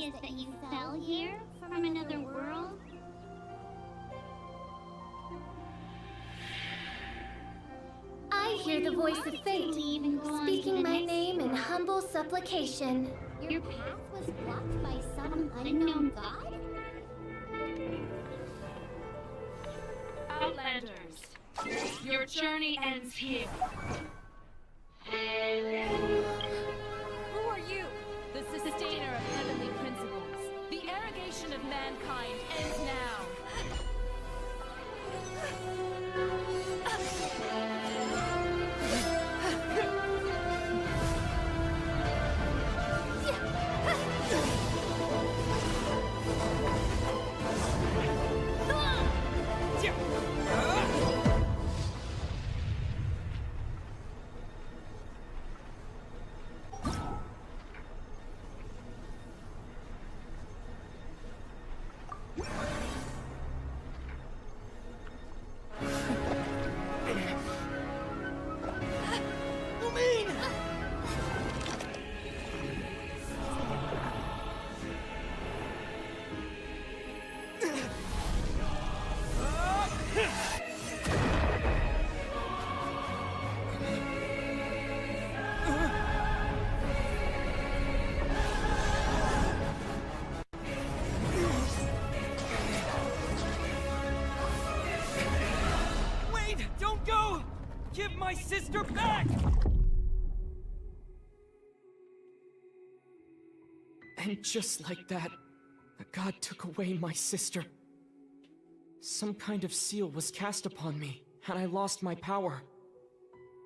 is that you fell here from another world? I hear the voice of fate, speaking my name in humble supplication. Your path was blocked by some unknown god? Outlanders, your journey ends here. Who are you? The sustainer of heavenly principles. The arrogation of mankind ends now. Don't go! Give my sister back! And just like that, the god took away my sister. Some kind of seal was cast upon me, and I lost my power.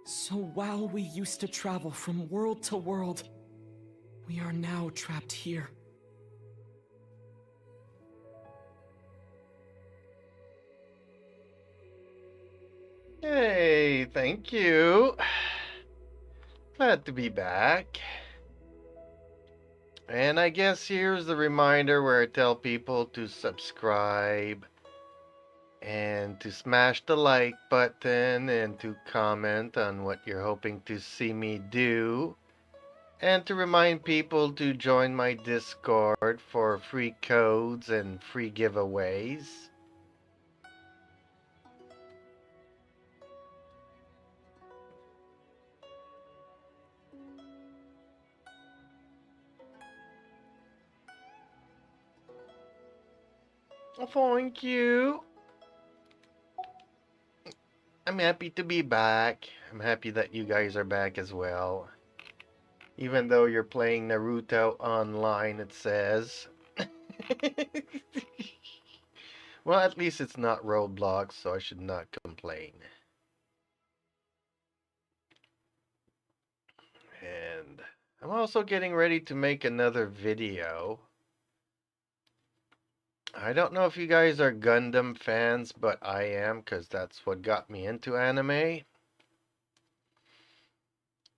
So while we used to travel from world to world, we are now trapped here. Hey, thank you. Glad to be back. And I guess here's the reminder where I tell people to subscribe and to smash the like button and to comment on what you're hoping to see me do. And to remind people to join my Discord for free codes and free giveaways. Thank you. I'm happy to be back. I'm happy that you guys are back as well. Even though you're playing Naruto online, it says. Well, at least it's not Roblox, so I should not complain. And I'm also getting ready to make another video. I don't know if you guys are Gundam fans, but I am, because that's what got me into anime.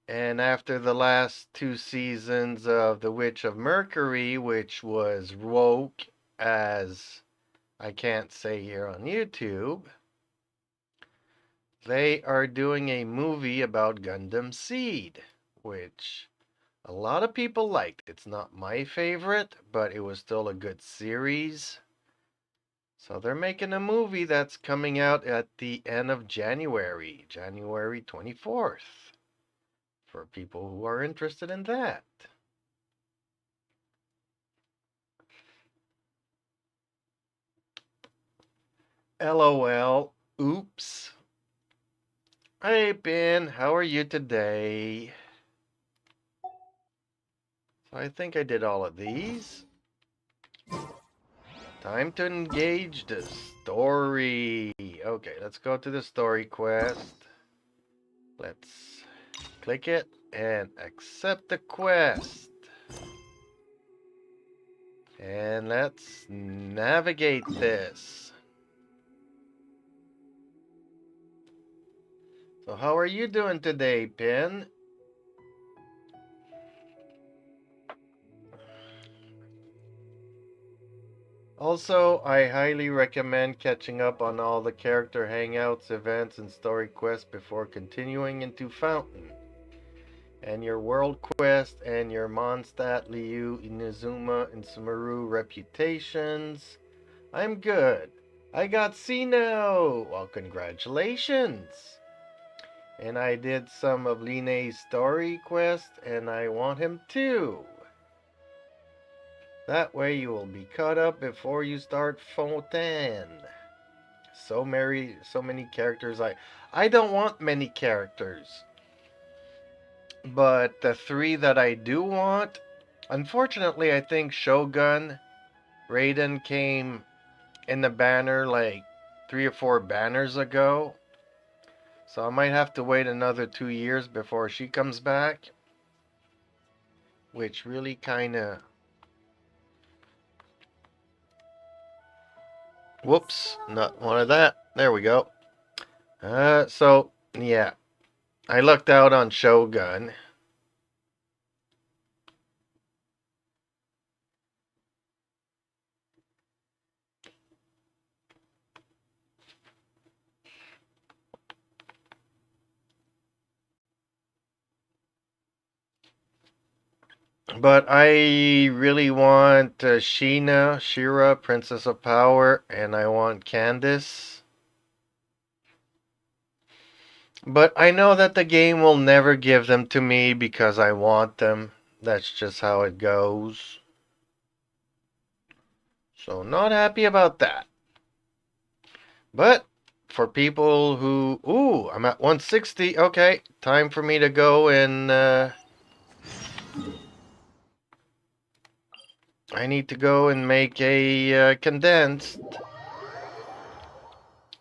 And after the last 2 seasons of The Witch of Mercury, which was woke as I can't say here on YouTube, they are doing a movie about Gundam Seed, which a lot of people liked. It's not my favorite, but it was still a good series. So they're making a movie that's coming out at the end of January, January 24th, for people who are interested in that. LOL. Oops. Hey, Ben. How are you today? So I think I did all of these. Time to engage the story. Okay, let's go to the story quest. Let's click it and accept the quest. And let's navigate this. So how are you doing today, Pin? Also, I highly recommend catching up on all the character hangouts, events, and story quests before continuing into Fountain. and your world quest and your Mondstadt, Liu, Inazuma, and Sumeru reputations. I'm good. I got Sino! Well, congratulations! And I did some of Line's story quest, and I want him too. That way you will be caught up before you start Fontaine. So many characters. I don't want many characters. But the 3 that I do want, unfortunately I think Shogun, Raiden came in the banner like 3 or 4 banners ago. So I might have to wait another 2 years before she comes back. Which really kinda... Whoops, not one of that. There we go. So, yeah. I lucked out on Shogun. But I really want Shira, Princess of Power, and I want Candace. But I know that the game will never give them to me because I want them. That's just how it goes. So not happy about that. But for people who... Ooh, I'm at 160. Okay, time for me to go and... I need to go and make a condensed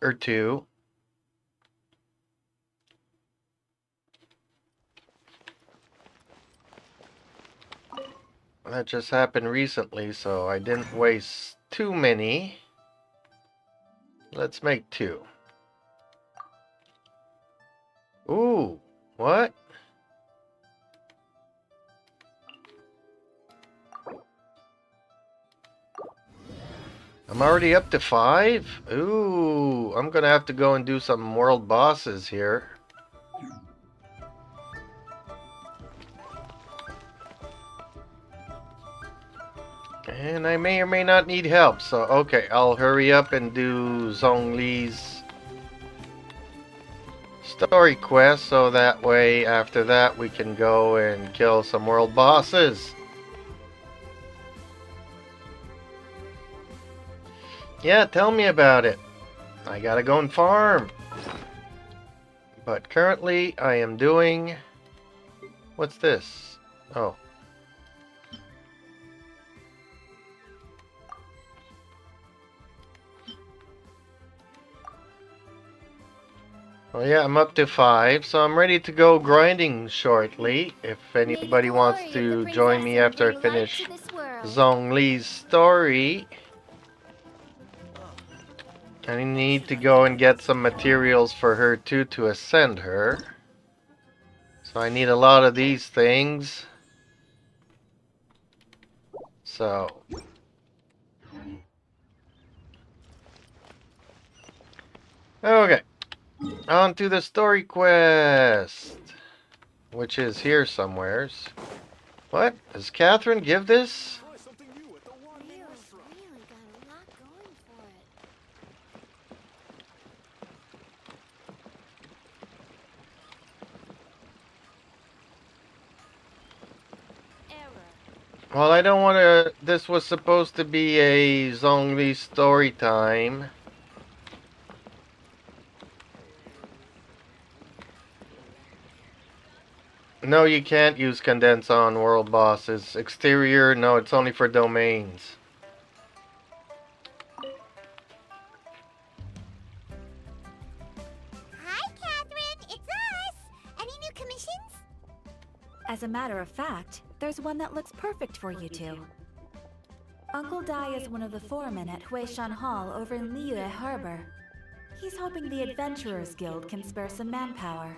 or 2. That just happened recently, so I didn't waste too many. Let's make 2. Ooh, what? I'm already up to 5? Ooh, I'm gonna have to go and do some world bosses here. And I may or may not need help, so okay, I'll hurry up and do Zongli's story quest, so that way after that we can go and kill some world bosses. Yeah, tell me about it. I gotta go and farm. But currently I am doing... What's this? Oh. Well, yeah, I'm up to 5, so I'm ready to go grinding shortly. If anybody wants to join me after I finish Zongli's story. I need to go and get some materials for her too to ascend her. So I need a lot of these things. So... Okay. On to the story quest, which is here somewheres. What? Does Catherine give this? Really got a lot going for it. Error. Well, I don't want to... This was supposed to be a Zongli story time. No, you can't use condense on world bosses. Exterior, no, it's only for domains. Hi, Catherine. It's us. Any new commissions? As a matter of fact, there's one that looks perfect for you two. Uncle Dai is one of the foremen at Huishan Hall over in Liyue Harbor. He's hoping the Adventurers Guild can spare some manpower.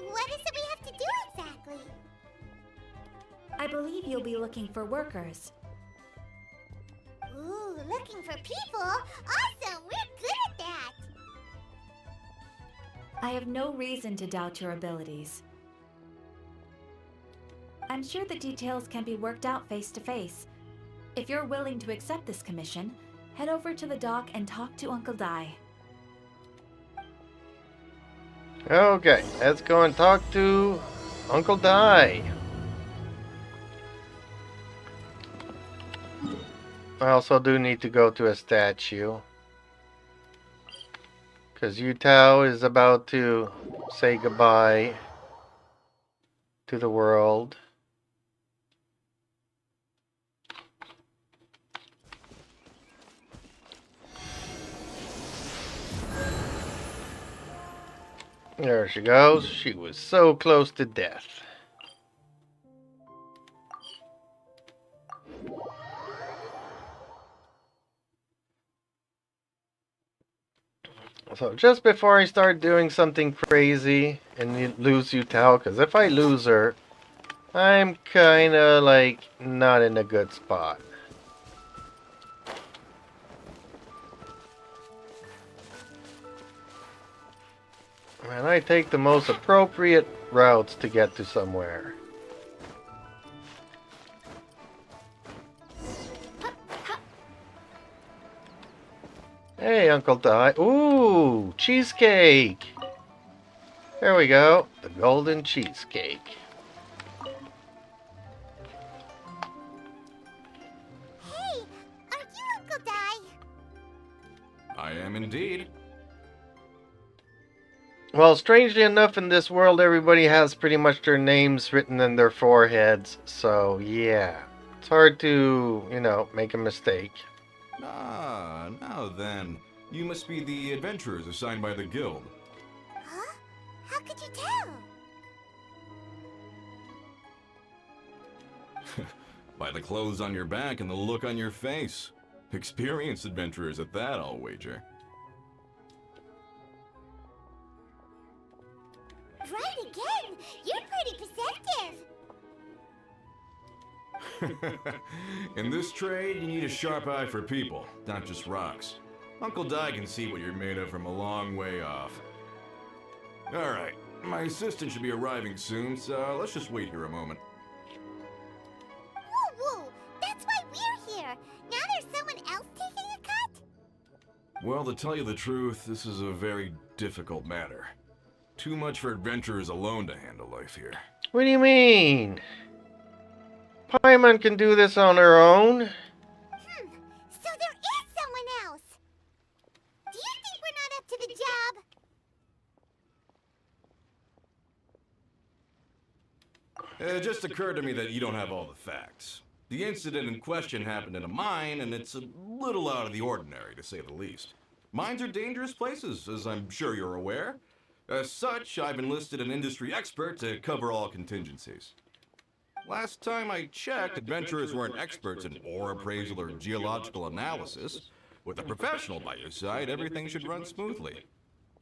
What is it we have to do exactly? I believe you'll be looking for workers. Ooh, looking for people? Awesome! We're good at that! I have no reason to doubt your abilities. I'm sure the details can be worked out face to face. If you're willing to accept this commission, head over to the dock and talk to Uncle Dai. Okay, let's go and talk to Uncle Dai. I also do need to go to a statue. Because Yutao is about to say goodbye to the world. There she goes. She was so close to death. So just before I start doing something crazy and lose Yutao, because if I lose her, I'm kinda like not in a good spot. And I take the most appropriate routes to get to somewhere. Hey, Uncle Dai. Ooh, cheesecake. There we go. The golden cheesecake. Hey, are you Uncle Dai? I am indeed. Well, strangely enough, in this world, everybody has pretty much their names written in their foreheads. So, yeah. It's hard to, make a mistake. Ah, now then. You must be the adventurers assigned by the guild. Huh? How could you tell? By the clothes on your back and the look on your face. Experienced adventurers at that, I'll wager. Right again! You're pretty perceptive! In this trade, you need a sharp eye for people, not just rocks. Uncle Dai can see what you're made of from a long way off. Alright, my assistant should be arriving soon, so let's just wait here a moment. Woo woo! That's why we're here! Now there's someone else taking a cut? Well, to tell you the truth, this is a very difficult matter. Too much for adventurers alone to handle life here. What do you mean? Paimon can do this on her own. So there is someone else! Do you think we're not up to the job? It just occurred to me that you don't have all the facts. The incident in question happened in a mine, and it's a little out of the ordinary, to say the least. Mines are dangerous places, as I'm sure you're aware. As such, I've enlisted an industry expert to cover all contingencies. Last time I checked, adventurers weren't experts in ore appraisal or geological analysis. With a professional by your side, everything should run smoothly.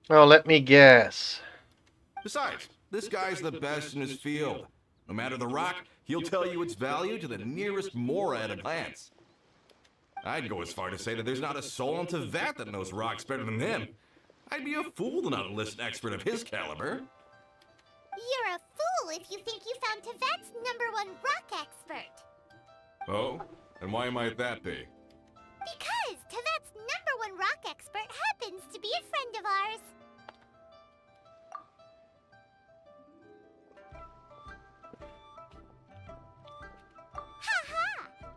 Well, let me guess. Besides, this guy's the best in his field. No matter the rock, he'll tell you its value to the nearest mora at a glance. I'd go as far to say that there's not a soul on Tevat that knows rocks better than him. I'd be a fool to not enlist an expert of his caliber. You're a fool if you think you found Tevat's #1 rock expert. Oh? And why might that be? Because Tevat's #1 rock expert happens to be a friend of ours. Ha ha!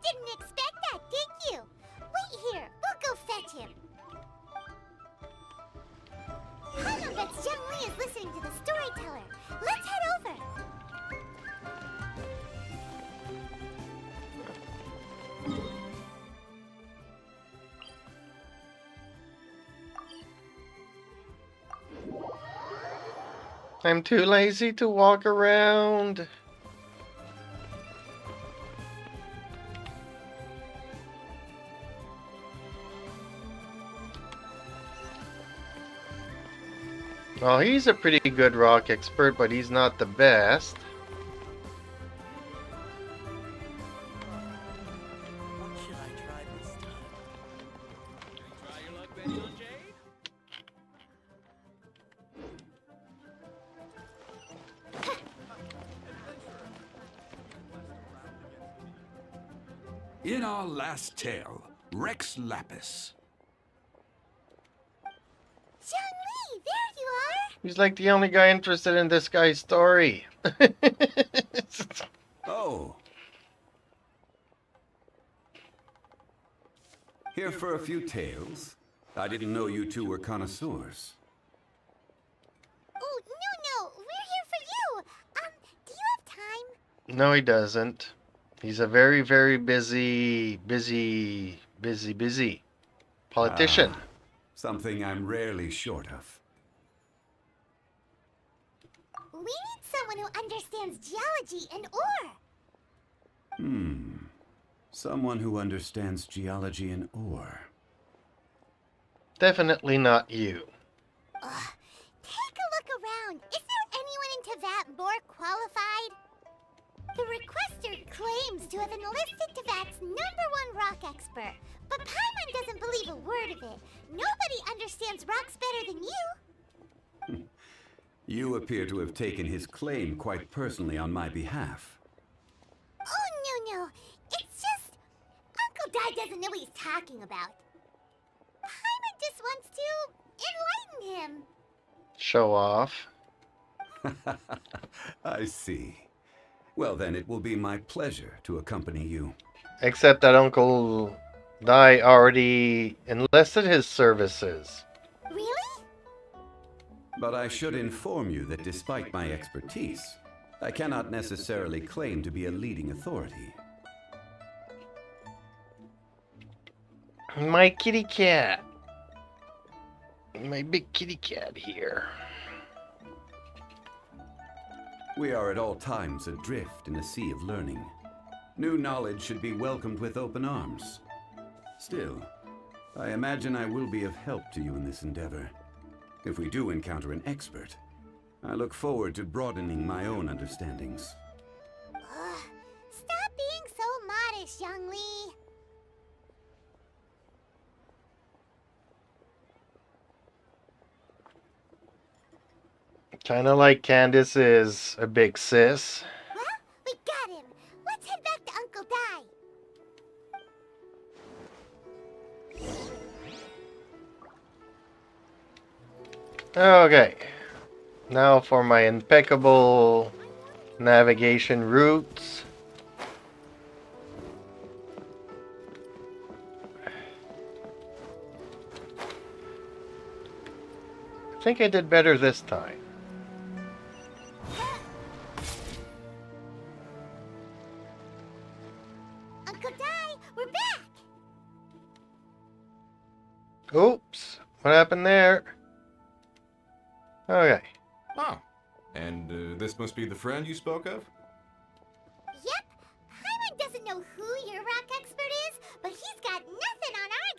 Didn't expect that, did you? Wait here, we'll go fetch him. Hanobet's Zongli is listening to the storyteller. Let's head over. I'm too lazy to walk around. Well, he's a pretty good rock expert, but he's not the best. What should I try this time? Try your luck, Betty on Jade? In our last tale, Rex Lapis. Zongli, there you are! He's like the only guy interested in this guy's story. Oh. Here for a few tales? I didn't know you two were connoisseurs. Oh, no, we're here for you! Do you have time? No, he doesn't. He's a very, very busy politician. Ah, something I'm rarely short of. We need someone who understands geology and ore. Someone who understands geology and ore. Definitely not you. Ugh. Take a look around. Is there anyone in Teyvat more qualified? The requester claims to have enlisted Teyvat's #1 rock expert, but Paimon doesn't believe a word of it. Nobody understands rocks better than you. You appear to have taken his claim quite personally on my behalf. Oh, no. It's just... Uncle Dai doesn't know what he's talking about. Paimon just wants to enlighten him. Show off. I see. Well, then it will be my pleasure to accompany you. Except that Uncle Dai already enlisted his services. Really? But I should inform you that despite my expertise, I cannot necessarily claim to be a leading authority. My kitty cat. My big kitty cat here. We are at all times adrift in a sea of learning. New knowledge should be welcomed with open arms. Still, I imagine I will be of help to you in this endeavor. If we do encounter an expert, I look forward to broadening my own understandings. Stop being so modest, Zongli. Kinda like Candace is a big sis. Well, we got him. Let's head back to Uncle Dai. Okay. Now for my impeccable navigation routes. I think I did better this time. Uncle Dai, we're back. Oops. What happened there? Okay. Oh. And this must be the friend you spoke of? Yep. Paimon doesn't know who your rock expert is, but he's got nothing on our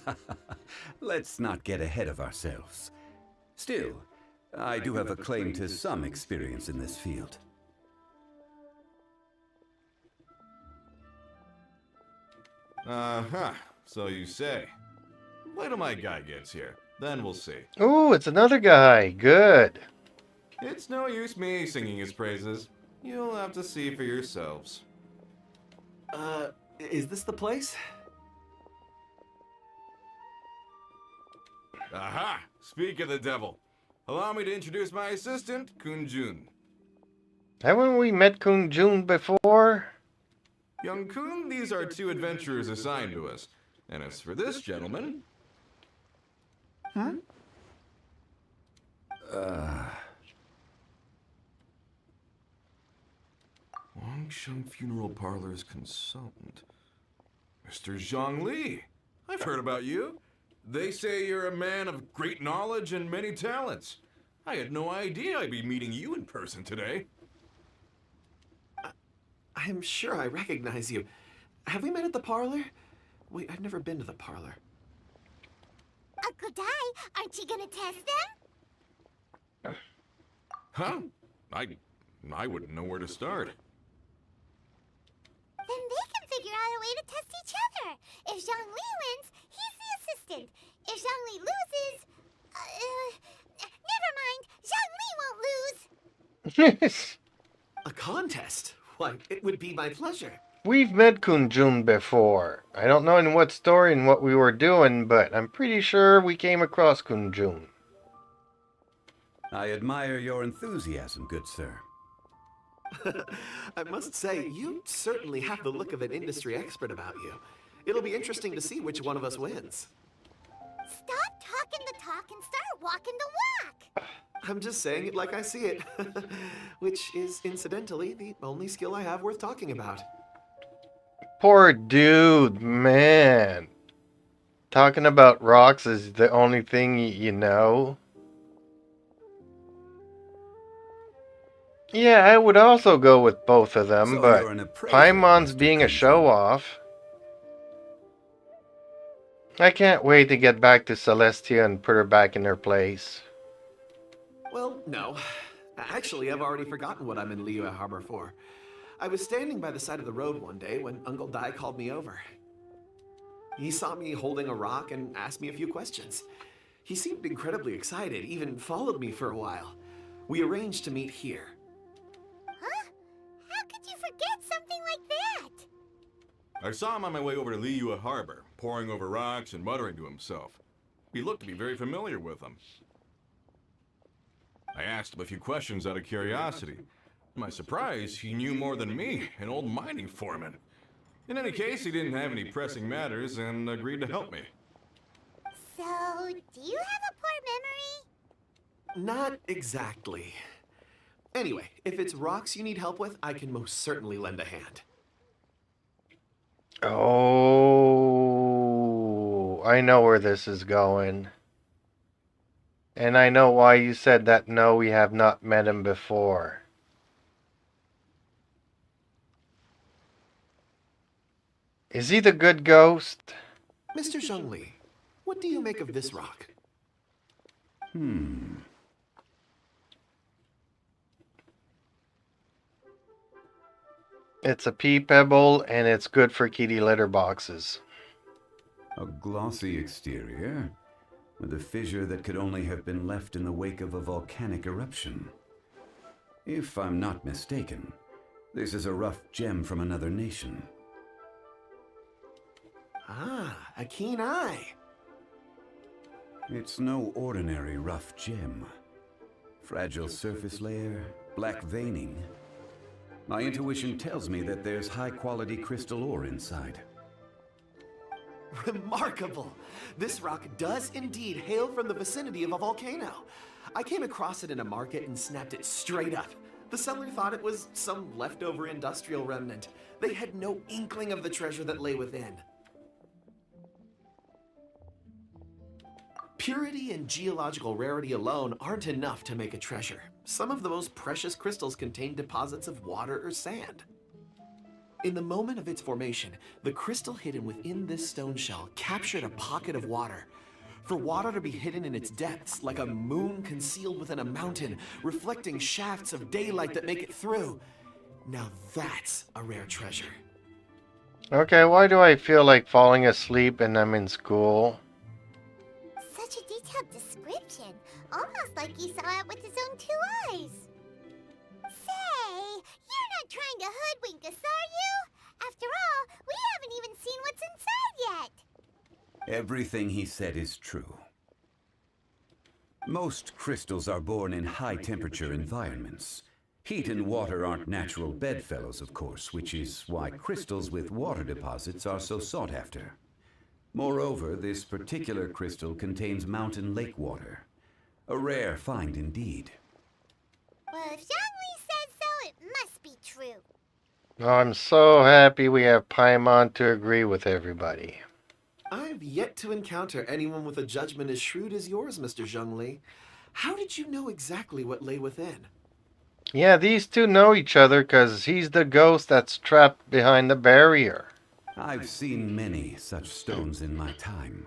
guy. Let's not get ahead of ourselves. Still, I do have a claim to some experience in this field. Uh-huh. So you say. Wait till my guy gets here. Then we'll see. Ooh, it's another guy. Good. It's no use me singing his praises. You'll have to see for yourselves. Is this the place? Aha! Speak of the devil. Allow me to introduce my assistant, Kun-jun. Haven't we met Kun Jun before? Young Kun, these are two adventurers assigned to us. And as for this gentleman... Wangsheng Funeral Parlor's consultant. Mr. Zongli. I've heard about you. They say you're a man of great knowledge and many talents. I had no idea I'd be meeting you in person today. I'm sure I recognize you. Have we met at the parlor? Wait, I've never been to the parlor. Uncle Dai, aren't you gonna test them? Huh? I wouldn't know where to start. Then they can figure out a way to test each other. If Zhongli wins, he's the assistant. If Zhongli loses... never mind. Zhongli won't lose. A contest? Why, it would be my pleasure. We've met Kunjun before. I don't know in what story and what we were doing, but I'm pretty sure we came across Kunjun. I admire your enthusiasm, good sir. I must say, you certainly have the look of an industry expert about you. It'll be interesting to see which one of us wins. Stop talking the talk and start walking the walk. I'm just saying it like I see it. Which is, incidentally, the only skill I have worth talking about. Poor dude, man. Talking about rocks is the only thing you know. Yeah, I would also go with both of them, So but you're an appraiser, Paimon's Mr. being a Kunjun. show-off. I can't wait to get back to Celestia and put her back in her place. Well, no. Actually, I've already forgotten what I'm in Liyue Harbor for. I was standing by the side of the road one day when Uncle Dai called me over. He saw me holding a rock and asked me a few questions. He seemed incredibly excited, even followed me for a while. We arranged to meet here. Huh? How could you forget something like that? I saw him on my way over to Liyue Harbor, poring over rocks and muttering to himself. He looked to be very familiar with them. I asked him a few questions out of curiosity. To my surprise, he knew more than me, an old mining foreman. In any case, he didn't have any pressing matters and agreed to help me. So, do you have a poor memory? Not exactly. Anyway, if it's rocks you need help with, I can most certainly lend a hand. Oh, I know where this is going. And I know why you said that no, we have not met him before. Is he the good ghost? Mr. Zongli, what do you make of this rock? It's a pea pebble and it's good for kitty litter boxes. A glossy exterior, with a fissure that could only have been left in the wake of a volcanic eruption. If I'm not mistaken, this is a rough gem from another nation. Ah, a keen eye. It's no ordinary rough gem. Fragile surface layer, black veining. My intuition tells me that there's high-quality crystal ore inside. Remarkable! This rock does indeed hail from the vicinity of a volcano. I came across it in a market and snapped it straight up. The seller thought it was some leftover industrial remnant. They had no inkling of the treasure that lay within. Purity and geological rarity alone aren't enough to make a treasure. Some of the most precious crystals contain deposits of water or sand. In the moment of its formation, the crystal hidden within this stone shell captured a pocket of water. For water to be hidden in its depths, like a moon concealed within a mountain, reflecting shafts of daylight that make it through. Now that's a rare treasure. Okay, why do I feel like falling asleep and I'm in school? Such a detailed description. Almost like he saw it with his own 2 eyes. Say, you're not trying to hoodwink us, are you? After all, we haven't even seen what's inside yet. Everything he said is true. Most crystals are born in high-temperature environments. Heat and water aren't natural bedfellows, of course, which is why crystals with water deposits are so sought after. Moreover, this particular crystal contains mountain lake water. A rare find indeed. Well, if Zongli says so, it must be true. Oh, I'm so happy we have Paimon to agree with everybody. I've yet to encounter anyone with a judgment as shrewd as yours, Mr. Zongli. How did you know exactly what lay within? Yeah, these two know each other because he's the ghost that's trapped behind the barrier. I've seen many such stones in my time.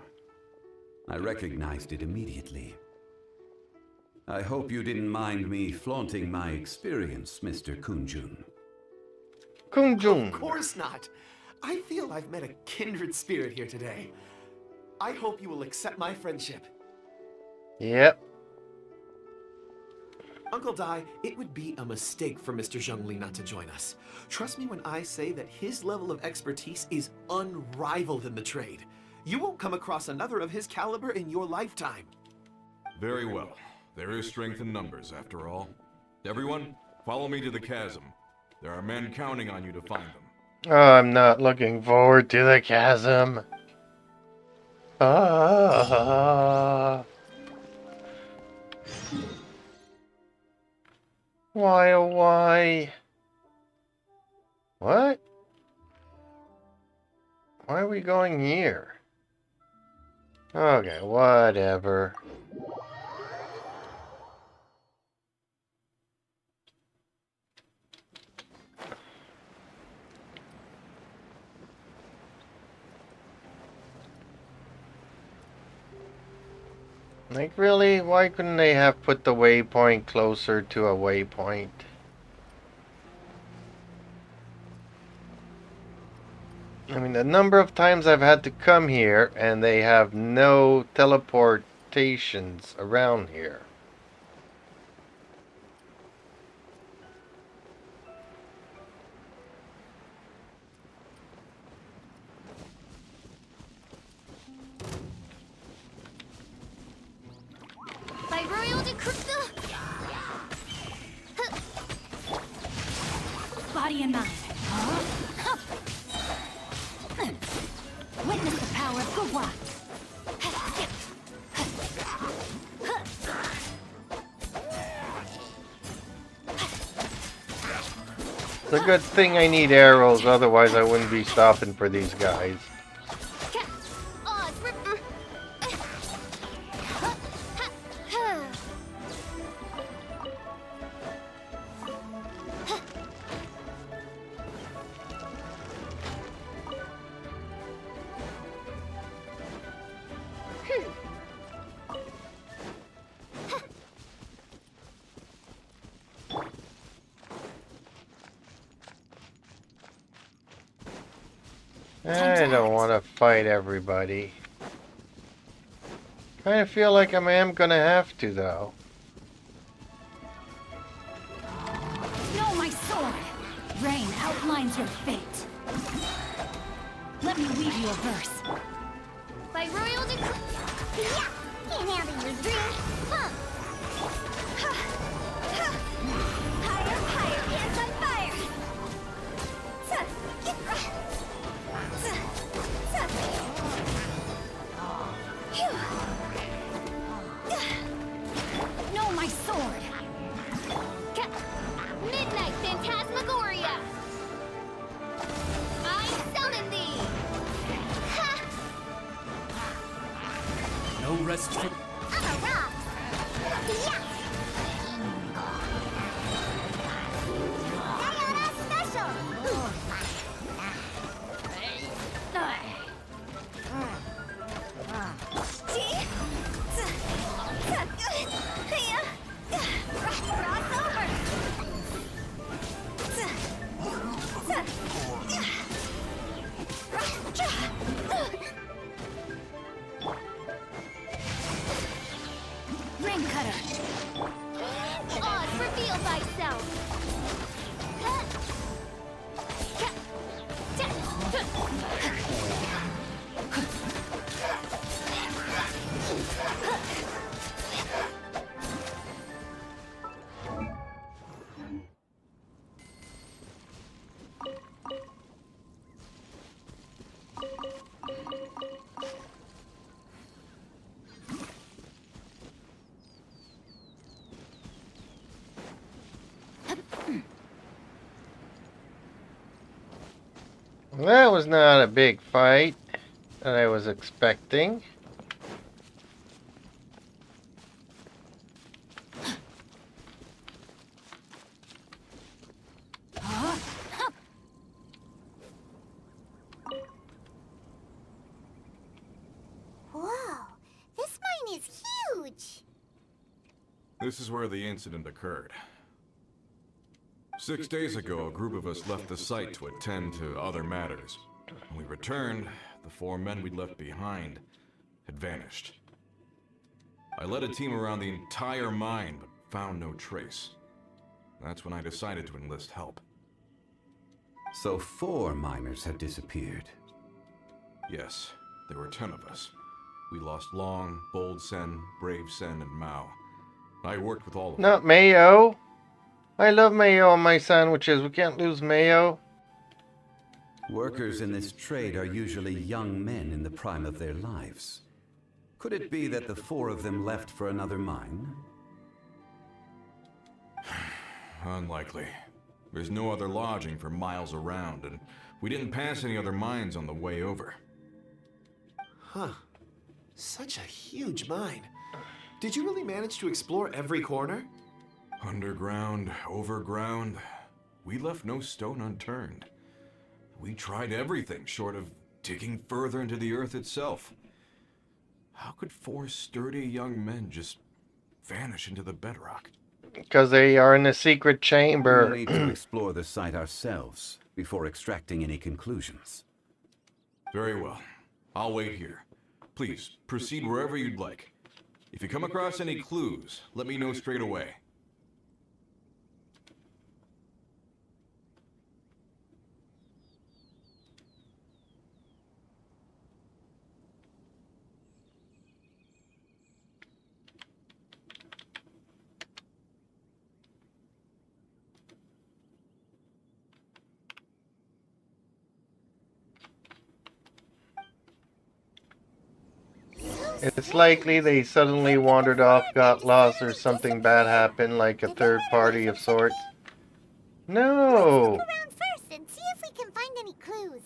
I recognized it immediately. I hope you didn't mind me flaunting my experience, Mr. Kunjun. Kunjun. Of course not. I feel I've met a kindred spirit here today. I hope you will accept my friendship. Yep. Uncle Dai, it would be a mistake for Mr. Zongli not to join us. Trust me when I say that his level of expertise is unrivaled in the trade. You won't come across another of his caliber in your lifetime. Very well. There is strength in numbers, after all. Everyone, follow me to the chasm. There are men counting on you to find them. Oh, I'm not looking forward to the chasm. Ah. Why, oh why? What? Why are we going here? Okay, whatever. Like, really? Why couldn't they have put the waypoint closer to a waypoint? I mean, the number of times I've had to come here and they have no teleportations around here. By royal decree. Body and mind. Witness the power of Gugwa. It's a good thing I need arrows, otherwise I wouldn't be stopping for these guys. I don't want to fight everybody. Kind of feel like I am gonna have to, though. Know my sword. Rain outlines your fate. Let me weave you a verse. By royal decree. Yeah! Can't handle your dream! Huh! Higher, higher, hands on fire! Know my sword. Midnight Phantasmagoria. I summon thee. No rest for... I'm a rock! Yeah! Diana special! Ring cutter. Oz, reveal thyself. Well, that was not a big fight that I was expecting. Whoa! This mine is huge! This is where the incident occurred. 6 days ago, a group of us left the site to attend to other matters. When we returned, the 4 men we'd left behind had vanished. I led a team around the entire mine, but found no trace. That's when I decided to enlist help. So 4 miners have disappeared. Yes, there were 10 of us. We lost Long, Bold Sen, Brave Sen, and Mao. I worked with all of them. Not mayo. I love mayo on my sandwiches. We can't lose mayo. Workers in this trade are usually young men in the prime of their lives. Could it be that the 4 of them left for another mine? Unlikely. There's no other lodging for miles around, and we didn't pass any other mines on the way over. Huh. Such a huge mine. Did you really manage to explore every corner? Underground, overground, we left no stone unturned. We tried everything short of digging further into the earth itself. How could 4 sturdy young men just vanish into the bedrock? Because they are in a secret chamber. We'll need to explore the site ourselves before extracting any conclusions. Very well. I'll wait here. Please, proceed wherever you'd like. If you come across any clues, let me know straight away. It's likely they suddenly wandered off, got lost, or something bad happened, like a third party of sorts. No! Look around first and see if we can find any clues.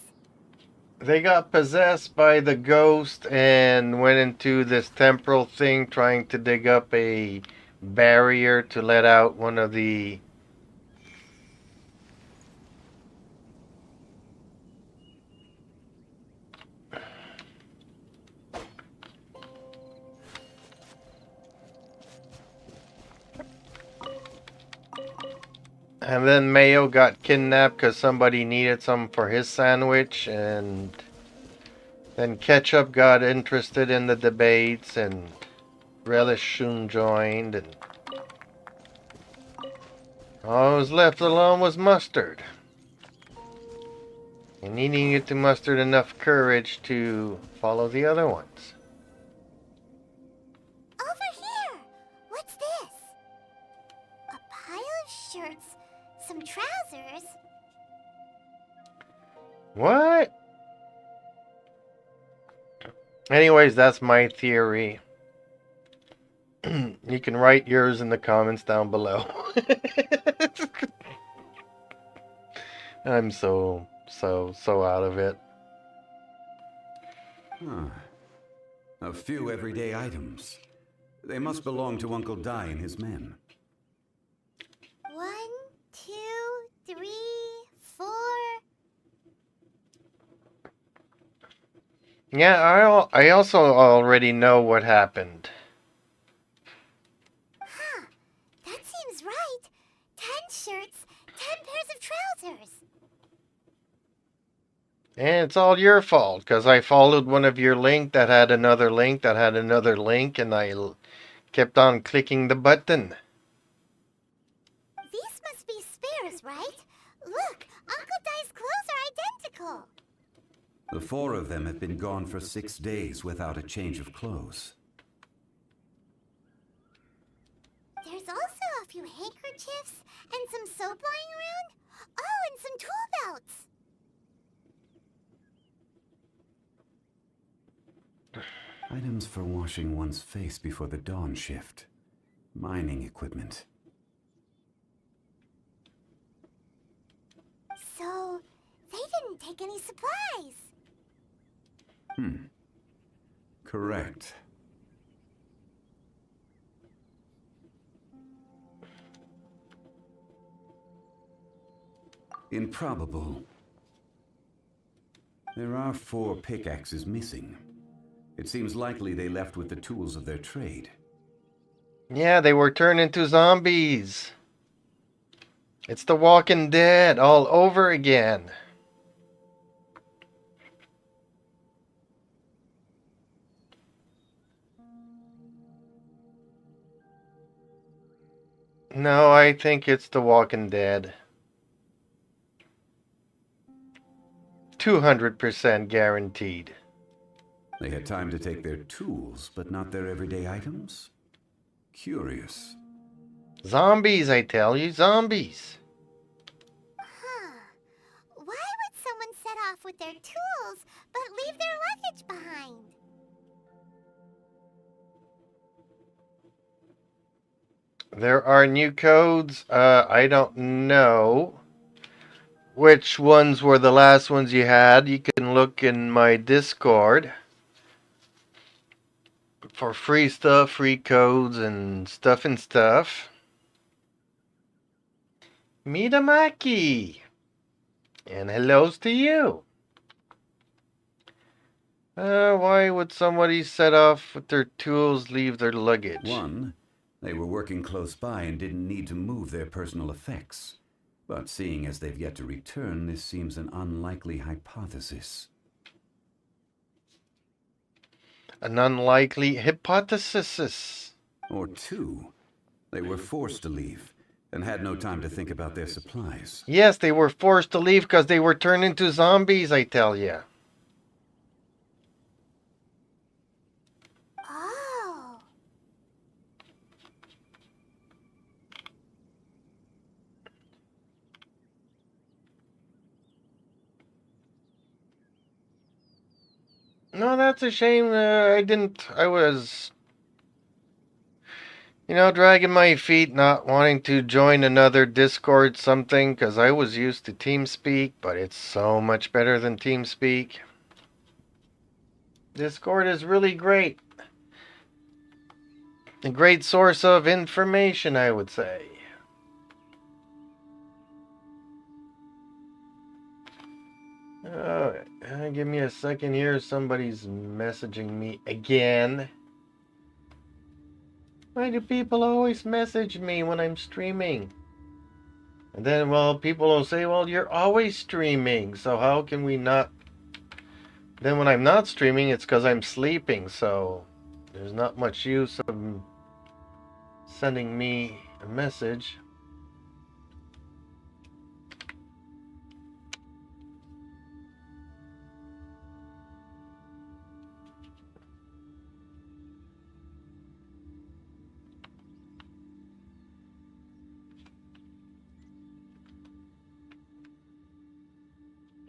They got possessed by the ghost and went into this temporal thing trying to dig up a barrier to let out one of the... And then Mayo got kidnapped because somebody needed some for his sandwich, and then Ketchup got interested in the debates, and Relish soon joined, and all who was left alone was Mustard. And he needed to muster enough courage to follow the other ones. Over here! What's this? A pile of shirts, some trousers. What? Anyways, that's my theory. You can write yours in the comments down below. I'm so out of it. Huh. A few everyday items. They must belong to Uncle Dai and his men. 1, 2, 3, 4. Yeah, I also already know what happened. Huh. That seems right. 10 shirts, 10 pairs of trousers. And it's all your fault, because I followed one of your link that had another link that had another link, and I kept on clicking the button. These must be spares, right? Look, Uncle Dai's clothes are identical. The 4 of them have been gone for 6 days without a change of clothes. There's also a few handkerchiefs and some soap lying around. Oh, and some tool belts. Items for washing one's face before the dawn shift. Mining equipment. So, they didn't take any supplies. Correct. Improbable. There are 4 pickaxes missing. It seems likely they left with the tools of their trade. Yeah, they were turned into zombies. It's The Walking Dead all over again. No, I think it's The Walking Dead. 200% guaranteed. They had time to take their tools, but not their everyday items? Curious. Zombies, I tell you, zombies. Huh. Why would someone set off with their tools but leave their luggage behind? There are new codes. I don't know which ones were the last ones you had. You can look in my Discord for free stuff, free codes, and stuff. Mitamaki! And hellos to you! Why would somebody set off with their tools, leave their luggage? One, they were working close by and didn't need to move their personal effects. But seeing as they've yet to return, this seems an unlikely hypothesis. An unlikely hypothesis. Or two, they were forced to leave and had no time to think about their supplies. Yes, they were forced to leave because they were turned into zombies, I tell ya. Oh. No, that's a shame. I was, dragging my feet, not wanting to join another Discord something, because I was used to TeamSpeak, but it's so much better than TeamSpeak. Discord is really great. A great source of information, I would say. Oh, give me a second here. Somebody's messaging me again. Why do people always message me when I'm streaming? And then, well, people will say, well, you're always streaming, so how can we not? Then when I'm not streaming, it's because I'm sleeping, so there's not much use of sending me a message.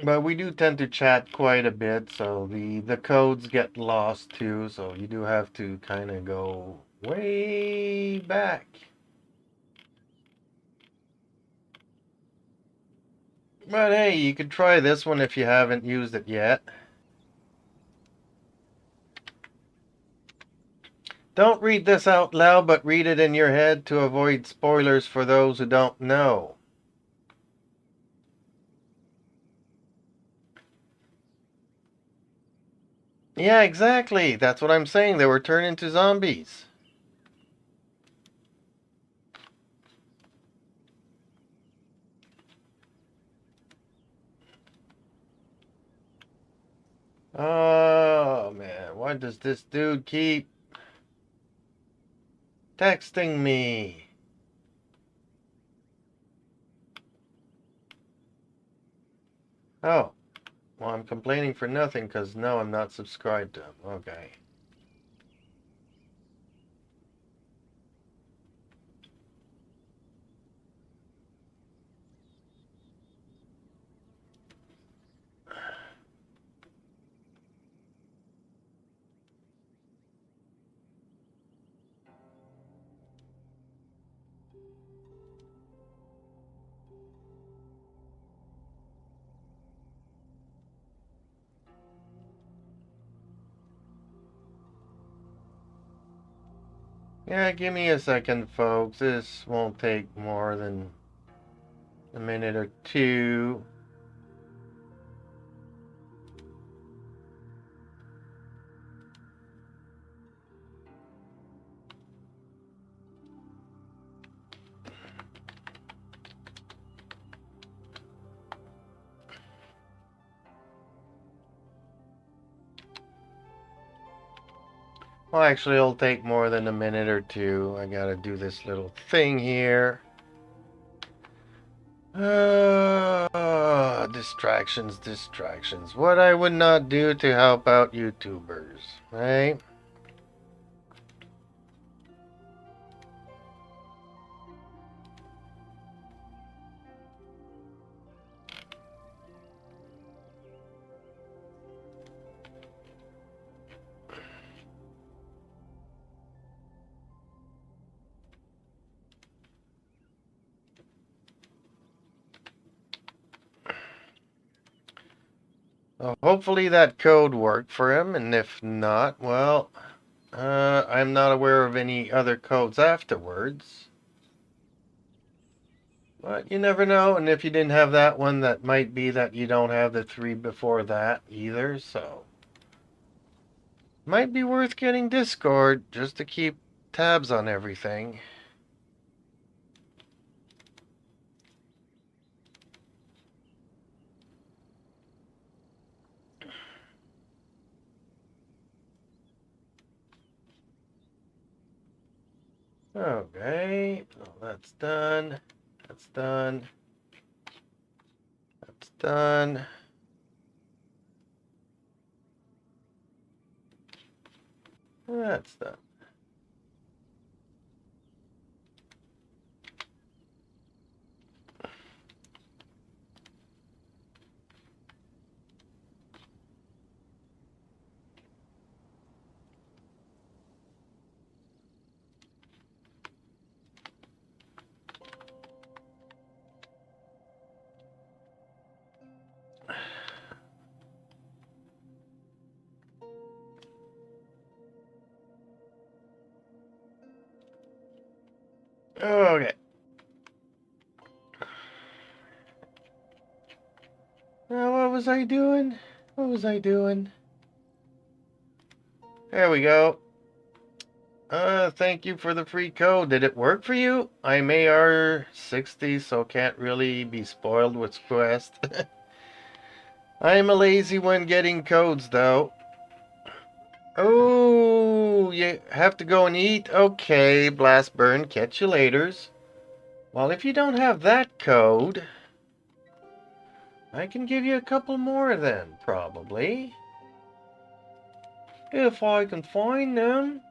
But we do tend to chat quite a bit, so the codes get lost too, so you do have to kind of go way back. But hey, you could try this one if you haven't used it yet. Don't read this out loud, but read it in your head to avoid spoilers for those who don't know. Yeah, exactly. That's what I'm saying. They were turned into zombies. Oh, man. Why does this dude keep texting me? Oh. Well, I'm complaining for nothing because no, I'm not subscribed to him. Okay. Yeah, give me a second, folks. This won't take more than a minute or two. Well, actually, it'll take more than a minute or two. I gotta do this little thing here. Distractions, distractions. What I would not do to help out YouTubers, right? Hopefully that code worked for him, and if not, well, I'm not aware of any other codes afterwards. But you never know, and if you didn't have that one, that might be that you don't have the 3 before that either, so... Might be worth getting Discord, just to keep tabs on everything. Okay, well, that's done. That's done. That's done. That's done. Okay. Now, what was I doing? What was I doing? There we go. Thank you for the free code. Did it work for you? I'm AR60, so can't really be spoiled with Quest. I'm a lazy one getting codes, though. Oh, you have to go and eat? Okay, Blast Burn, catch you laters. Well, if you don't have that code, I can give you a couple more then, probably. If I can find them.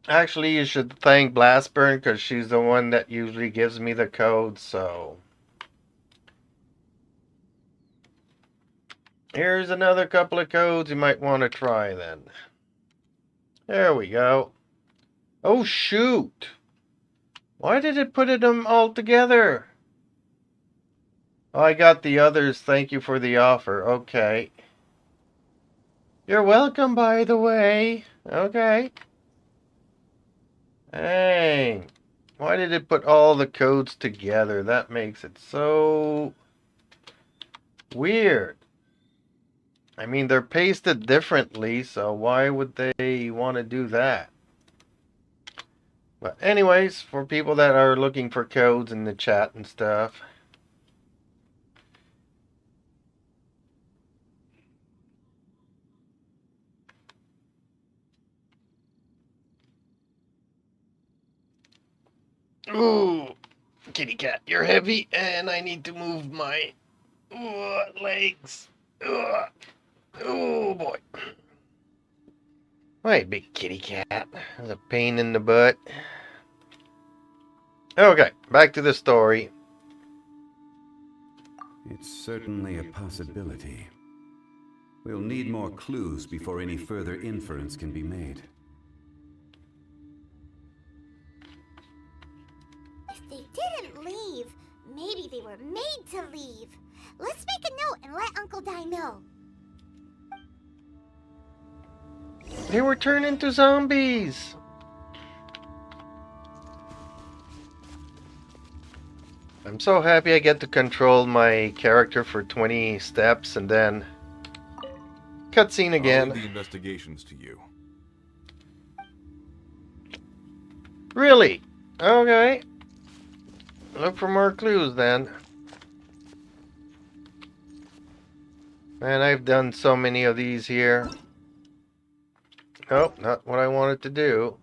Actually, you should thank Blastburn because she's the one that usually gives me the code, so... Here's another couple of codes you might want to try then. There we go. Oh, shoot! Why did it put them all together? Oh, I got the others. Thank you for the offer. Okay. You're welcome, by the way. Okay. Dang. Why did it put all the codes together? That makes it so weird. I mean, they're pasted differently, so why would they want to do that? But anyways, for people that are looking for codes in the chat and stuff. Ooh, kitty cat, you're heavy, and I need to move my legs. Oh boy. Wait, big kitty cat. That's a pain in the butt. Okay, back to the story. It's certainly a possibility. We'll need more clues before any further inference can be made. If they didn't leave, maybe they were made to leave. Let's make a note and let Uncle Di know. They were turned into zombies. I'm so happy I get to control my character for 20 steps and then cutscene again. I'll leave the investigations to you. Really? Okay. Look for more clues then. Man, I've done so many of these here. Nope, not what I wanted to do.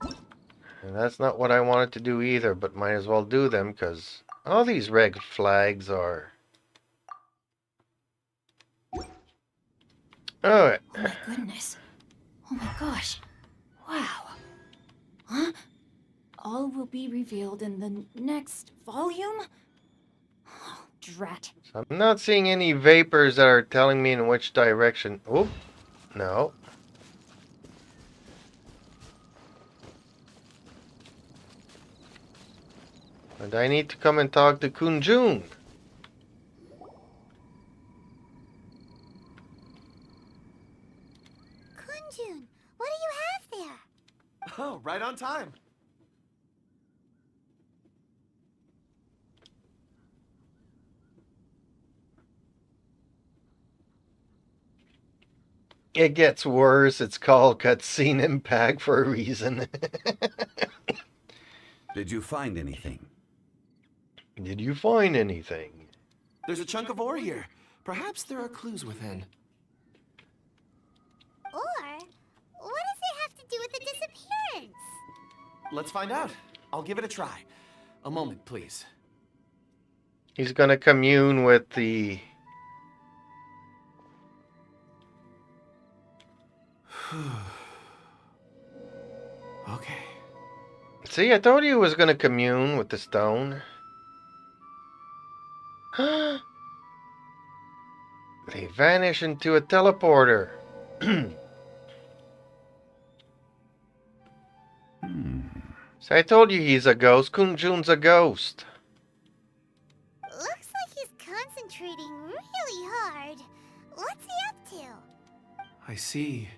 And that's not what I wanted to do either, but might as well do them because all these red flags are... Alright. Oh my goodness. Oh my gosh. Wow. Huh? All will be revealed in the next volume? Oh, drat. So I'm not seeing any vapors that are telling me in which direction. Oop. No. And I need to come and talk to Kunjun. Kunjun, what do you have there? Oh, right on time. It gets worse. It's called cutscene impact for a reason. Did you find anything? Did you find anything? There's a chunk of ore here. Perhaps there are clues within. Or, what does it have to do with the disappearance? Let's find out. I'll give it a try. A moment, please. He's gonna commune with the... Okay. See, I told you he was gonna commune with the stone. They vanish into a teleporter. So I told you he's a ghost. Kunjun's a ghost. Looks like he's concentrating really hard. What's he up to? I see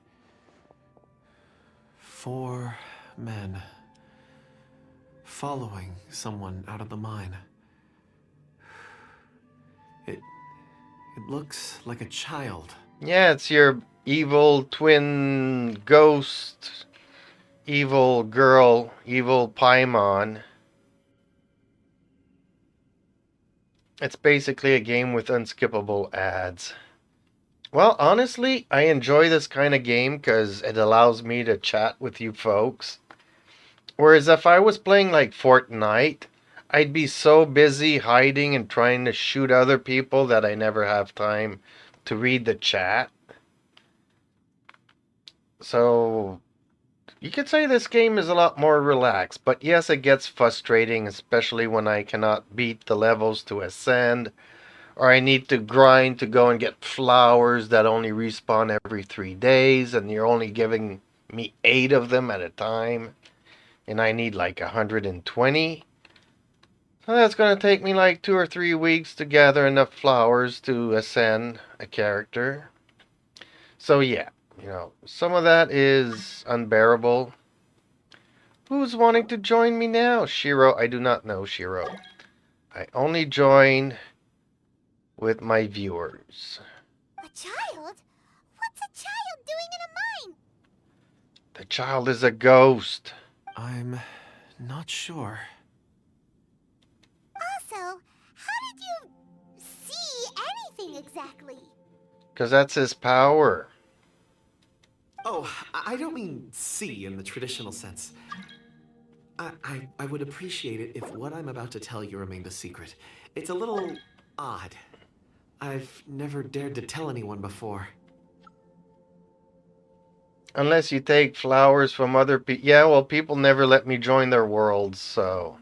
4 men following someone out of the mine. It looks like a child. Yeah, it's your evil twin ghost, evil girl, evil Paimon. It's basically a game with unskippable ads. Well, honestly, I enjoy this kind of game because it allows me to chat with you folks. Whereas if I was playing like Fortnite, I'd be so busy hiding and trying to shoot other people that I never have time to read the chat. So, you could say this game is a lot more relaxed. But yes, it gets frustrating, especially when I cannot beat the levels to ascend. Or I need to grind to go and get flowers that only respawn every 3 days. And you're only giving me 8 of them at a time. And I need like 120. So that's going to take me like 2 or 3 weeks to gather enough flowers to ascend a character. So yeah, you know, some of that is unbearable. Who's wanting to join me now? Shiro. I do not know Shiro. I only join with my viewers. A child? What's a child doing in a mine? The child is a ghost. I'm not sure. Also, how did you see anything exactly? Because that's his power. Oh, I don't mean see in the traditional sense. I would appreciate it if what I'm about to tell you remained a secret. It's a little odd. I've never dared to tell anyone before. Unless you take flowers from other people. Yeah, well, people never let me join their worlds, so...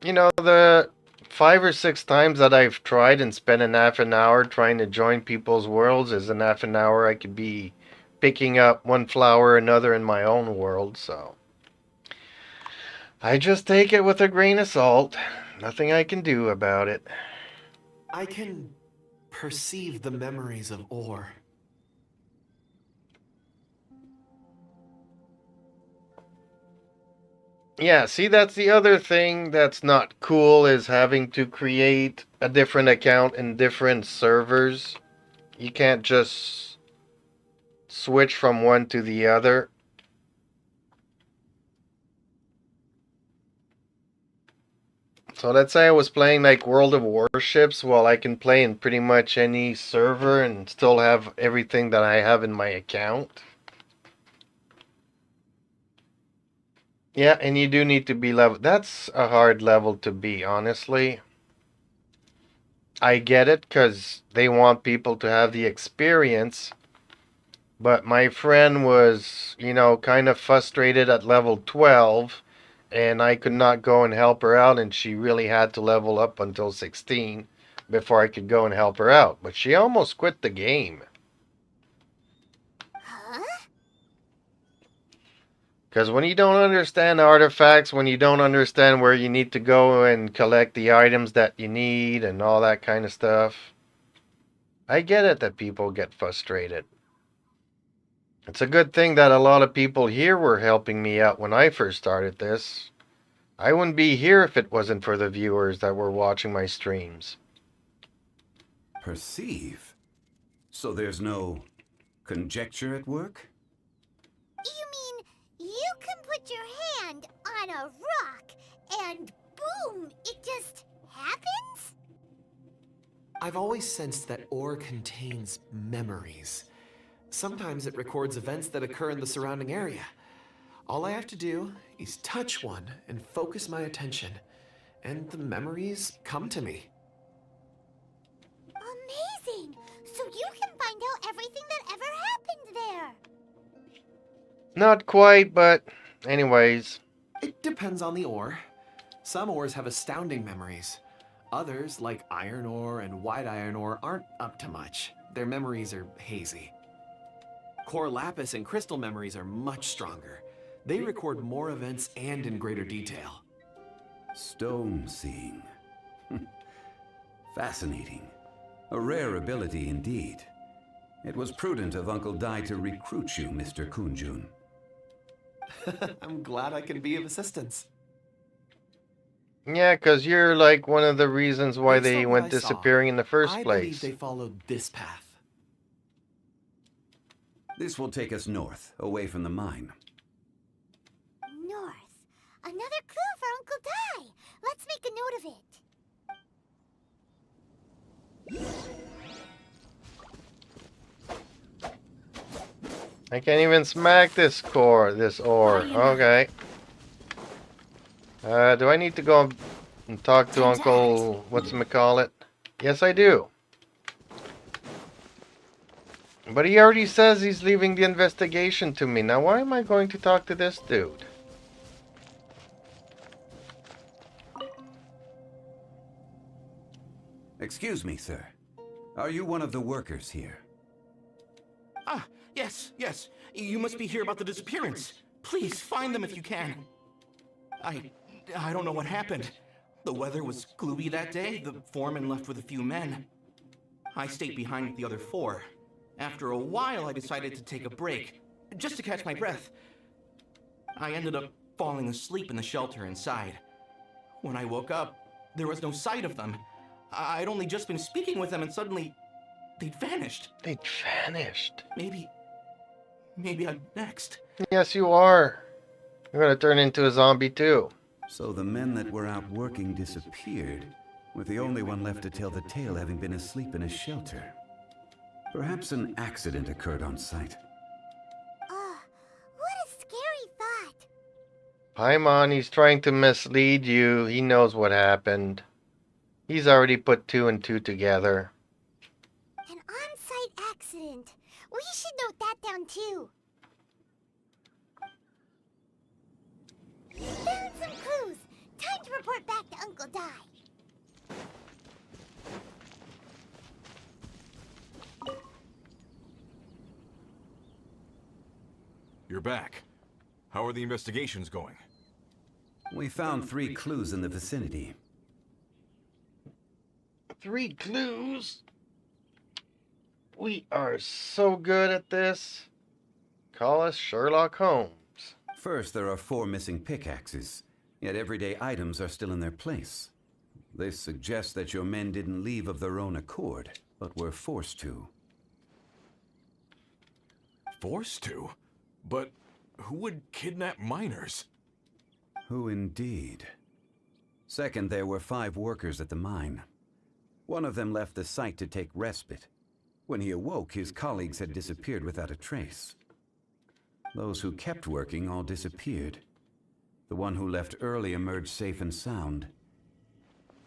You know, the 5 or 6 times that I've tried and spent an half an hour trying to join people's worlds is an half an hour I could be picking up one flower or another in my own world, so... I just take it with a grain of salt. Nothing I can do about it. I can perceive the memories of ore. Yeah, see, that's the other thing that's not cool is having to create a different account in different servers. You can't just switch from one to the other. So let's say I was playing like World of Warships. Well, I can play in pretty much any server and still have everything that I have in my account. Yeah, and you do need to be level. That's a hard level to be, honestly. I get it, because they want people to have the experience. But my friend was, kind of frustrated at level 12. And I could not go and help her out, and she really had to level up until 16 before I could go and help her out. But she almost quit the game. Huh? Because when you don't understand artifacts, when you don't understand where you need to go and collect the items that you need and all that kind of stuff, I get it that people get frustrated. It's a good thing that a lot of people here were helping me out when I first started this. I wouldn't be here if it wasn't for the viewers that were watching my streams. Perceive? So there's no conjecture at work? You mean you can put your hand on a rock and boom, it just happens? I've always sensed that ore contains memories. Sometimes it records events that occur in the surrounding area. All I have to do is touch one and focus my attention, and the memories come to me. Amazing! So you can find out everything that ever happened there. Not quite, but anyways. It depends on the ore. Some ores have astounding memories. Others, like iron ore and white iron ore, aren't up to much. Their memories are hazy. Core lapis and crystal memories are much stronger. They record more events and in greater detail. Stone seeing. Fascinating. A rare ability indeed. It was prudent of Uncle Dai to recruit you, Mr. Kunjun. I'm glad I can be of assistance. Yeah, because you're like one of the reasons why Based they on what went I saw, disappearing in the first I place. believe they followed this path. This will take us north, away from the mine. North. Another clue for Uncle Dai. Let's make a note of it. I can't even smack this ore. Okay. Do I need to go and talk to Uncle... whatchamacallit? Yes, I do. But he already says he's leaving the investigation to me. Now, why am I going to talk to this dude? Excuse me, sir. Are you one of the workers here? Ah, yes. You must be here about the disappearance. Please, find them if you can. I don't know what happened. The weather was gloomy that day. The foreman left with a few men. I stayed behind with the other 4. After a while, I decided to take a break, just to catch my breath. I ended up falling asleep in the shelter inside. When I woke up, there was no sight of them. I'd only just been speaking with them and suddenly, they'd vanished. They'd vanished. Maybe I'm next. Yes, you are. You're gonna turn into a zombie too. So the men that were out working disappeared, with the only one left to tell the tale having been asleep in a shelter. Perhaps an accident occurred on site. What a scary thought. Paimon, he's trying to mislead you. He knows what happened. He's already put 2 and 2 together. An on-site accident. We should note that down too. Found some clues. Time to report back to Uncle Dai. You're back. How are the investigations going? We found 3 clues in the vicinity. 3 clues? We are so good at this. Call us Sherlock Holmes. First, there are 4 missing pickaxes, yet everyday items are still in their place. This suggests that your men didn't leave of their own accord, but were forced to. Forced to? But who would kidnap miners? Who indeed? Second, there were 5 workers at the mine. One of them left the site to take respite. When he awoke, his colleagues had disappeared without a trace. Those who kept working all disappeared. The one who left early emerged safe and sound.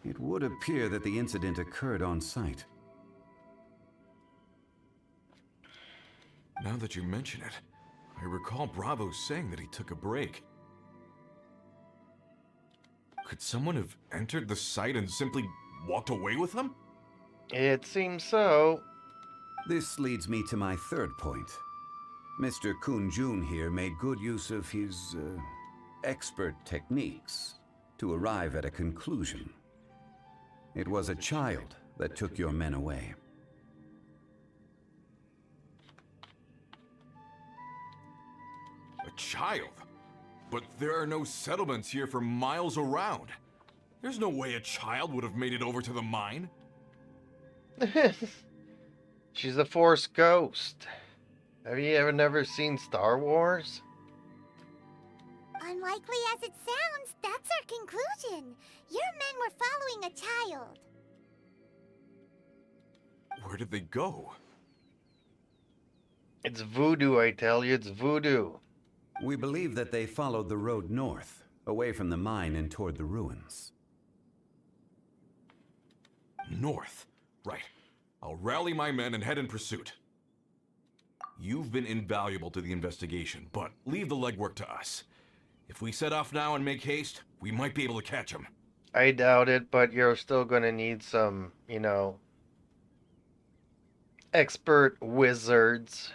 It would appear that the incident occurred on site. Now that you mention it, I recall Bravo saying that he took a break. Could someone have entered the site and simply walked away with him? It seems so. This leads me to my third point. Mr. Kun-jun here made good use of his, expert techniques to arrive at a conclusion. It was a child that took your men away. A child? But there are no settlements here for miles around. There's no way a child would have made it over to the mine. She's a Force ghost. Have you ever never seen Star Wars? Unlikely as it sounds, that's our conclusion. Your men were following a child. Where did they go? It's voodoo, I tell you, it's voodoo. We believe that they followed the road north, away from the mine and toward the ruins. North. Right. I'll rally my men and head in pursuit. You've been invaluable to the investigation, but leave the legwork to us. If we set off now and make haste, we might be able to catch him. I doubt it, but you're still gonna need some, expert wizards.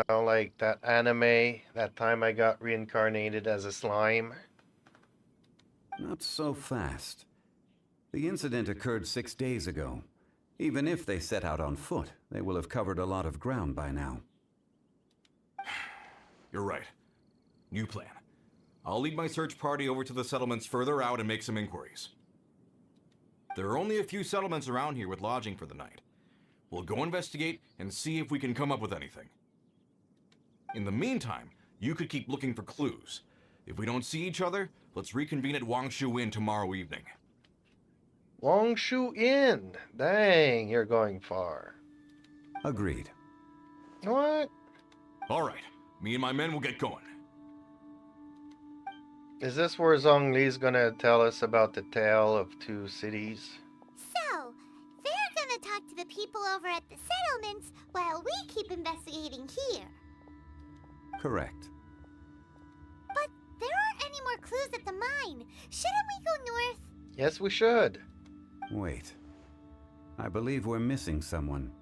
Like that anime, that time I got reincarnated as a slime. Not so fast. The incident occurred 6 days ago. Even if they set out on foot, they will have covered a lot of ground by now. You're right. New plan. I'll lead my search party over to the settlements further out and make some inquiries. There are only a few settlements around here with lodging for the night. We'll go investigate and see if we can come up with anything. In the meantime, you could keep looking for clues. If we don't see each other, let's reconvene at Wangshu Inn tomorrow evening. Wangshu Inn? Dang, you're going far. Agreed. What? All right. Me and my men will get going. Is this where Zongli's gonna tell us about the tale of 2 cities? So, they're gonna talk to the people over at the settlements while we keep investigating here. Correct. But there aren't any more clues at the mine. Shouldn't we go north? Yes, we should. Wait. I believe we're missing someone.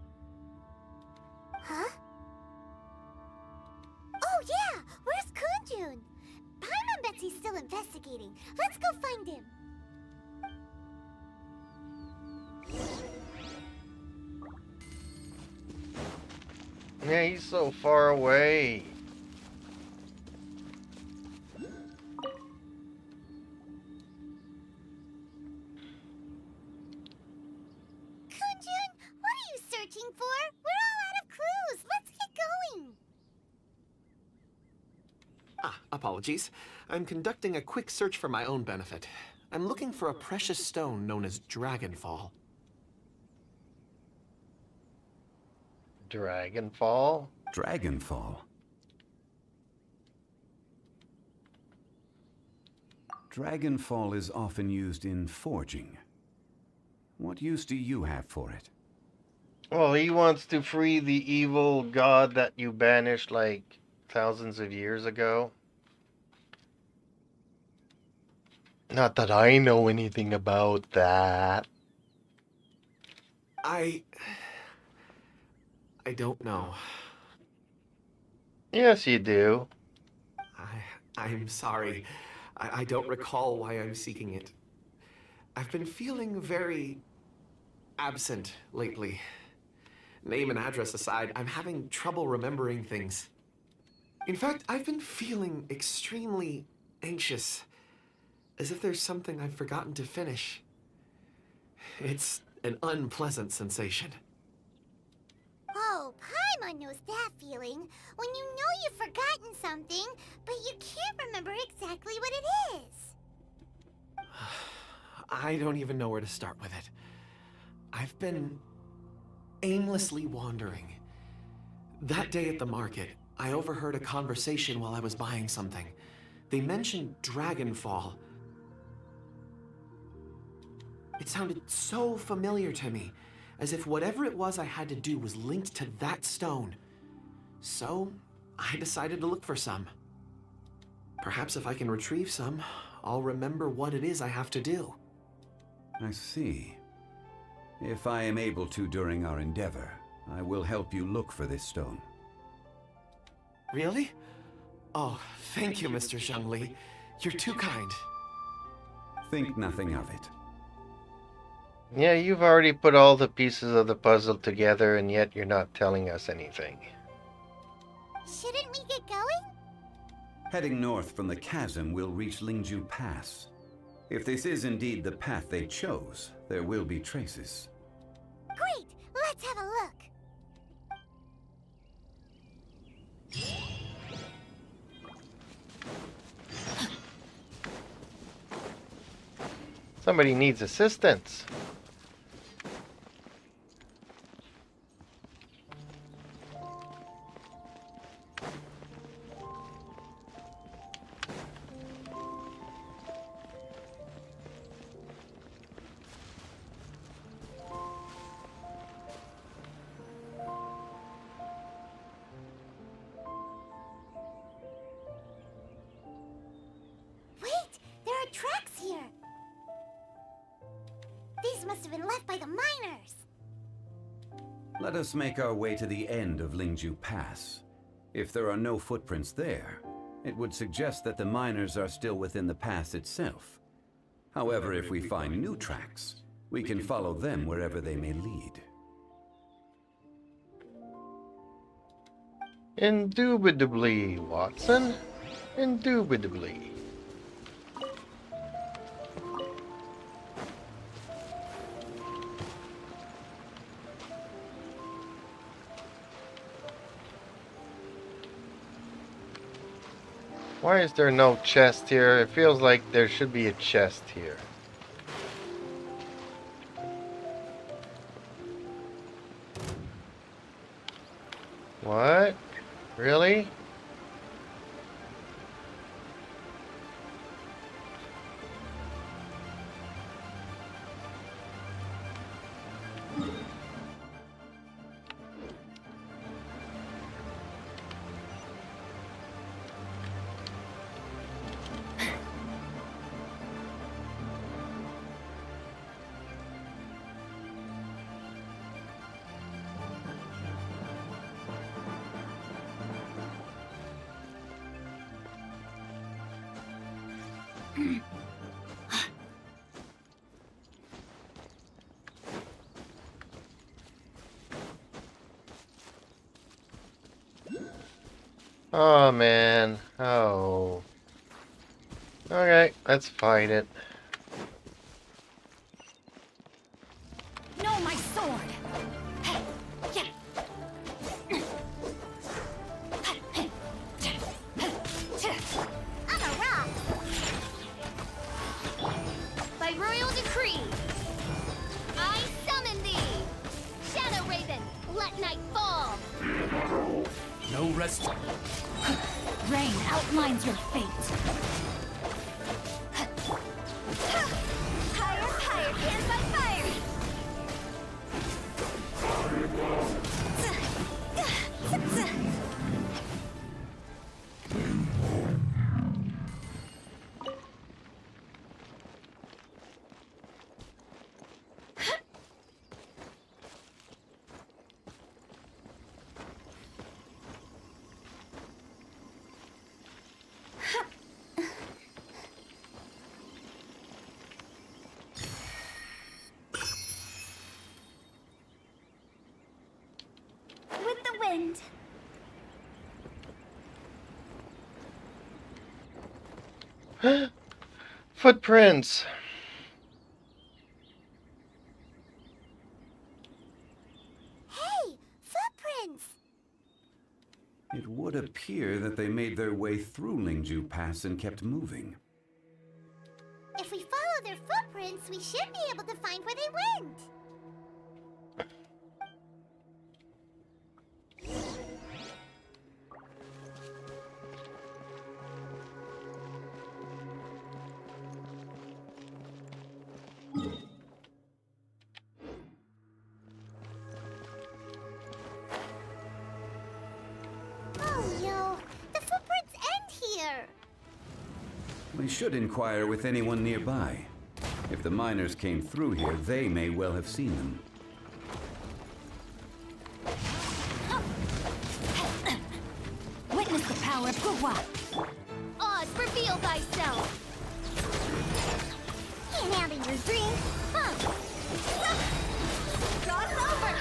Huh? Oh yeah! Where's Kunjun? Paimon bets he's still investigating. Let's go find him. Yeah, he's so far away. Kunjun, what are you searching for? We're all out of clues. Let's get going. Apologies. I'm conducting a quick search for my own benefit. I'm looking for a precious stone known as Dragonfall. Dragonfall? Dragonfall. Dragonfall is often used in forging. What use do you have for it? Well, he wants to free the evil god that you banished like thousands of years ago. Not that I know anything about that. I don't know. Yes, you do. I'm sorry. I don't recall why I'm seeking it. I've been feeling very absent lately. Name and address aside, I'm having trouble remembering things. In fact, I've been feeling extremely anxious, as if there's something I've forgotten to finish. It's an unpleasant sensation. Oh, Paimon knows that feeling. When you know you've forgotten something, but you can't remember exactly what it is. I don't even know where to start with it. I've been aimlessly wandering. That day at the market, I overheard a conversation while I was buying something. They mentioned Dragonfall. It sounded so familiar to me, as if whatever it was I had to do was linked to that stone. So, I decided to look for some. Perhaps if I can retrieve some, I'll remember what it is I have to do. I see. If I am able to during our endeavor, I will help you look for this stone. Really? Oh, thank you, Mr. Zongli. You're too kind. Think nothing of it. Yeah, you've already put all the pieces of the puzzle together, and yet you're not telling us anything. Shouldn't we get going? Heading north from the chasm, we'll reach Lingju Pass. If this is indeed the path they chose, there will be traces. Great! Let's have a look. Somebody needs assistance. Wait! There are tracks here! These must have been left by the miners! Let us make our way to the end of Lingju Pass. If there are no footprints there, it would suggest that the miners are still within the pass itself. However, if we find new tracks, we can follow them wherever they may lead. Indubitably, Watson. Indubitably. Why is there no chest here? It feels like there should be a chest here. What? Really? Oh man. Oh. Okay, let's fight it. No, my sword! I'm a rock! By royal decree, I summon thee! Shadow Raven, let night fall! No rest. Rain outlines your fate. Higher, higher, hands by fire! With the wind. Footprints. Hey, footprints! It would appear that they made their way through Lingju Pass and kept moving. If we follow their footprints, we should be able to find where they went. Oh no, the footprints end here. We should inquire with anyone nearby. If the miners came through here, they may well have seen them. Witness the power of Gua. Oz, reveal thyself! Can't handle your drink, huh? Cross over!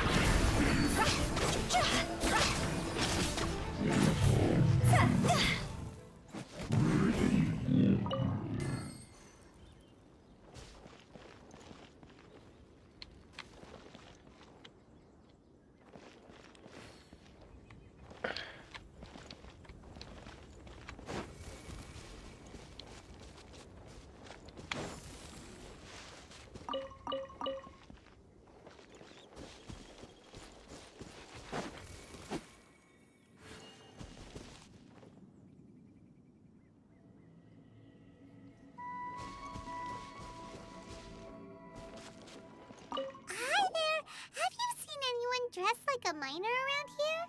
Hi there. Have you seen anyone dressed like a miner around here?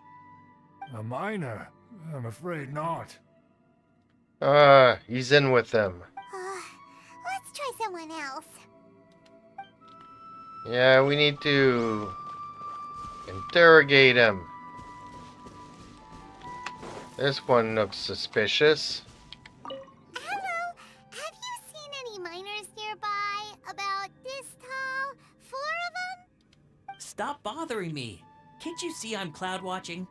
A miner? I'm afraid not. He's in with them. Let's try someone else. Yeah, we need to interrogate him. This one looks suspicious. Hello. Have you seen any miners nearby? About this tall? 4 of them? Stop bothering me. Can't you see I'm cloud watching?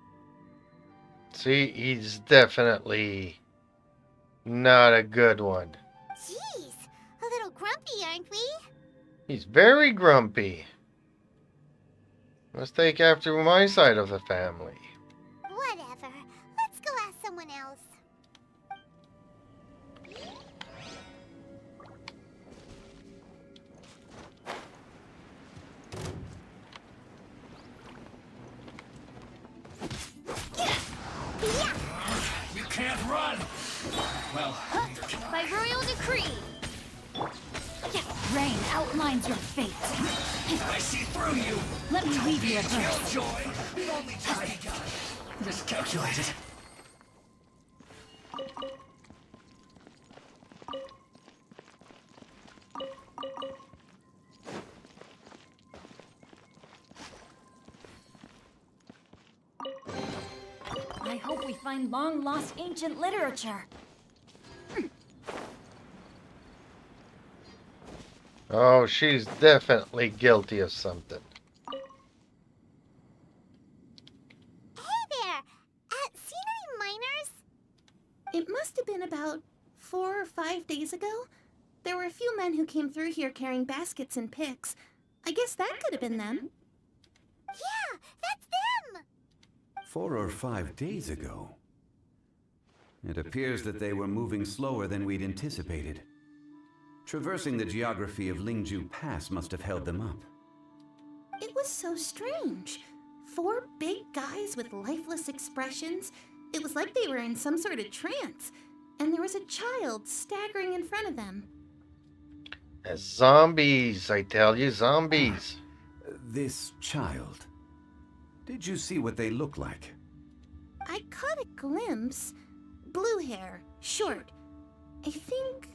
See, he's definitely not a good one. Jeez, a little grumpy, aren't we? He's very grumpy. Must take after my side of the family. Whatever. Let's go ask someone else. You can't run! Well, By royal decree! Rain outlines your fate. I see through you! Let me leave you at first. Killjoy! We've only just begun. Miscalculated. I hope we find long-lost ancient literature. Oh, she's definitely guilty of something. Hey there. Seen any miners? It must have been about 4 or 5 days ago. There were a few men who came through here carrying baskets and picks. I guess that could have been them. Yeah, that's them. 4 or 5 days ago. It appears that they were moving slower than we'd anticipated. Traversing the geography of Lingju Pass must have held them up. It was so strange. 4 big guys with lifeless expressions. It was like they were in some sort of trance. And there was a child staggering in front of them. As zombies, I tell you, zombies. This child. Did you see what they look like? I caught a glimpse. Blue hair, short. I think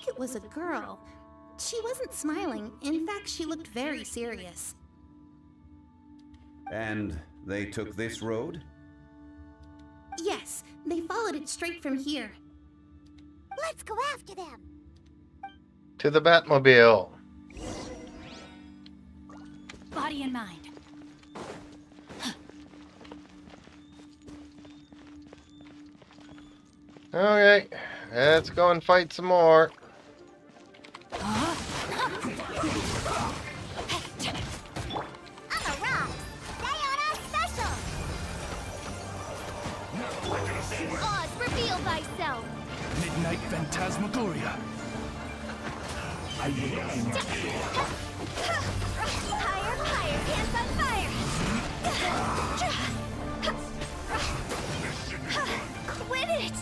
it was a girl. She wasn't smiling. In fact, she looked very serious. And they took this road? Yes, they followed it straight from here. Let's go after them. To the Batmobile. Body and mind. Okay, let's go and fight some more. I'm a rock. Sayonara special. Oz, reveal thyself! Midnight Phantasmagoria. Higher, higher, hands on fire! Quit it!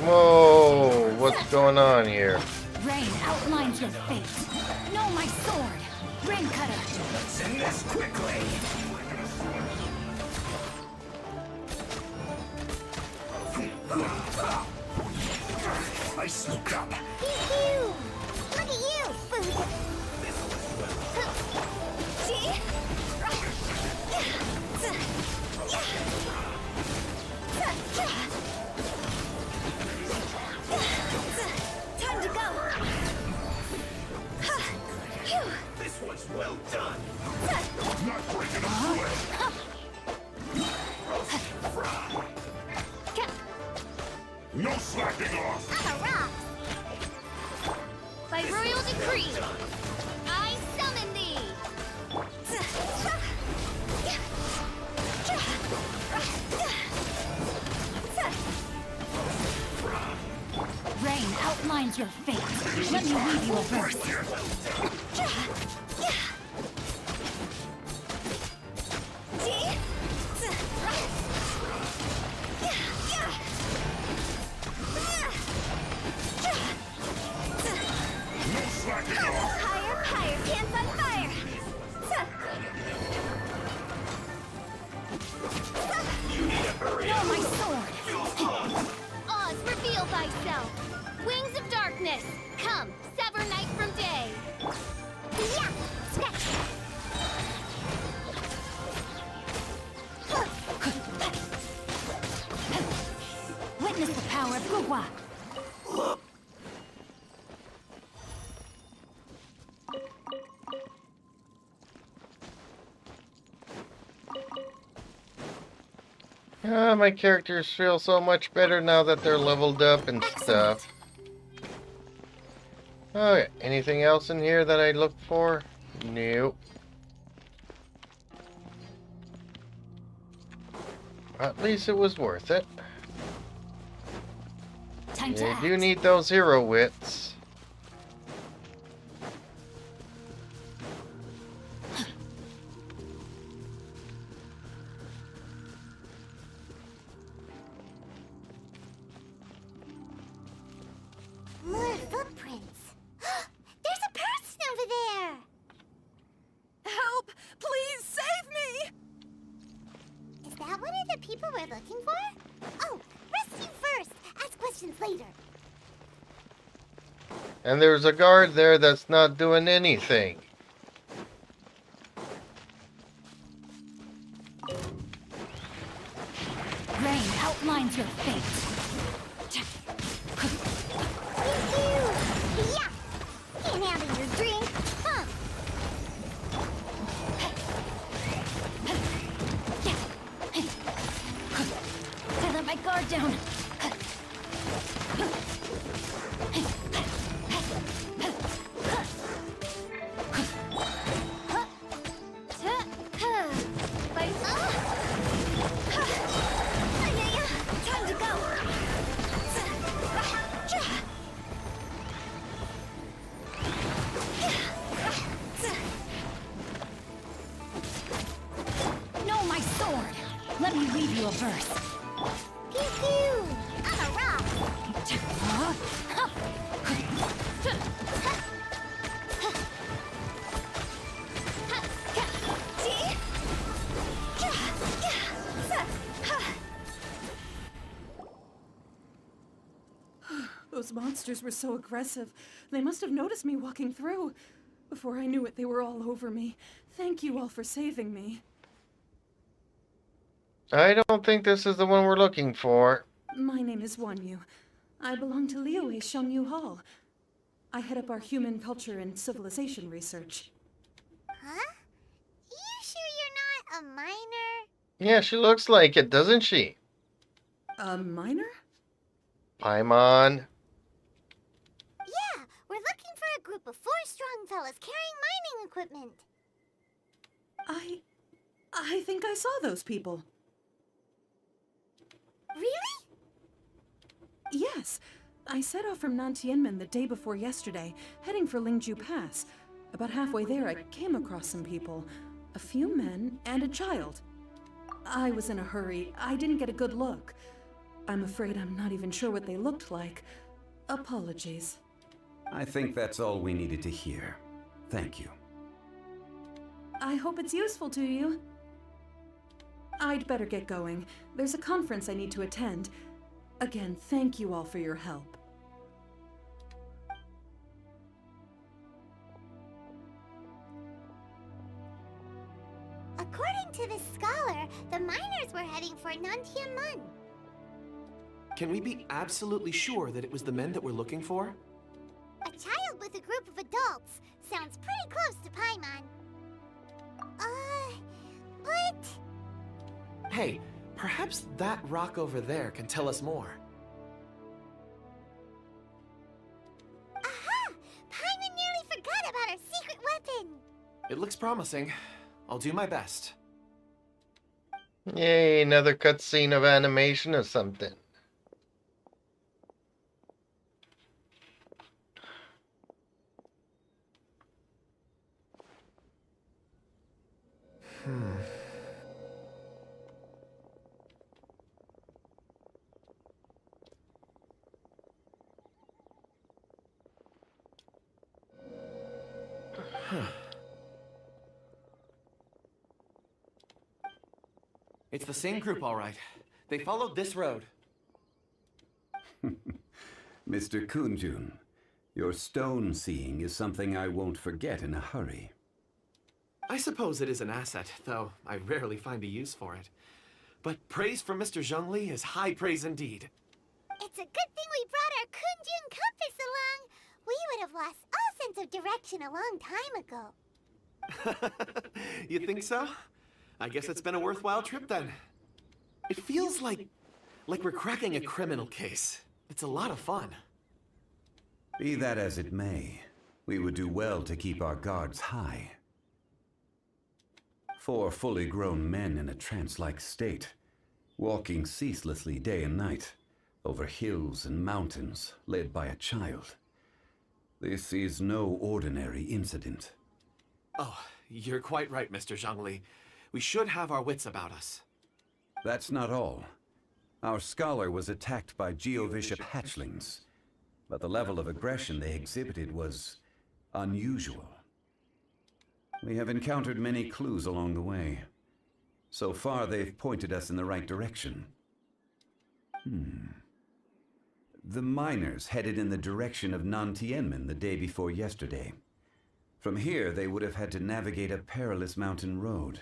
Whoa, what's going on here? Rain outlines your fate. Know my sword. Rain cutter. Let's end this quickly. I sneak up. Pew! Look at you, food! Time to go! This one's well done. Not breaking a sweat. No slacking off. On a rock! By royal decree, I summon thee! Rain outlines your fate. Let me weave you a verse. No slacking off. Higher, higher, hands on fire! You need to hurry Know up. my sword. Oz, reveal thyself! Wings of darkness, come, sever night from day! Yeah! Scratch! Witness the power of Gugwa. My characters feel so much better now that they're leveled up and stuff. Okay, anything else in here that I look for? Nope. At least it was worth it. Time to You act. do need those hero wits. More footprints! There's a person over there! Help! Please save me! Is that one of the people we're looking for? Oh, rescue first! Ask questions later. And there's a guard there that's not doing anything. Rain outlines your fate. Yeah! Can't handle your drink, huh? I let my guard down. Time to go! Know my sword. Let me weave you a verse. Pew pew! On a rock! Those monsters were so aggressive. They must have noticed me walking through. Before I knew it, they were all over me. Thank you all for saving me. I don't think this is the one we're looking for. My name is Wanyu. I belong to Liyue Shengyu Hall. I head up our human culture and civilization research. Huh? You sure you're not a minor? Yeah, she looks like it, doesn't she? A minor? Paimon. Yeah, we're looking for a group of 4 strong fellas carrying mining equipment. I think I saw those people. Really? Yes. I set off from Nantianmen the day before yesterday, heading for Lingju Pass. About halfway there, I came across some people. A few men and a child. I was in a hurry. I didn't get a good look. I'm afraid I'm not even sure what they looked like. Apologies. I think that's all we needed to hear. Thank you. I hope it's useful to you. I'd better get going. There's a conference I need to attend. Again, thank you all for your help. According to this scholar, the miners were heading for Nantianmen. Can we be absolutely sure that it was the men that we're looking for? A child with a group of adults. Sounds pretty close to Paimon. But... Hey, perhaps that rock over there can tell us more. Aha! Paimon nearly forgot about our secret weapon! It looks promising. I'll do my best. Yay, another cutscene of animation or something. It's the same group, all right. They followed this road. Mr. Kunjun, your stone seeing is something I won't forget in a hurry. I suppose it is an asset, though I rarely find a use for it. But praise from Mr. Zongli is high praise indeed. It's a good thing we brought our Kunjun compass along. We would have lost all sense of direction a long time ago. You think so? I guess it's been a worthwhile trip then. It feels like we're cracking a criminal case. It's a lot of fun. Be that as it may, we would do well to keep our guards high. 4 fully grown men in a trance-like state, walking ceaselessly day and night, over hills and mountains, led by a child. This is no ordinary incident. Oh, you're quite right, Mr. Zhongli. We should have our wits about us. That's not all. Our scholar was attacked by Geovishap hatchlings, but the level of aggression they exhibited was unusual. We have encountered many clues along the way. So far, they've pointed us in the right direction. The miners headed in the direction of Nantianmen the day before yesterday. From here, they would have had to navigate a perilous mountain road.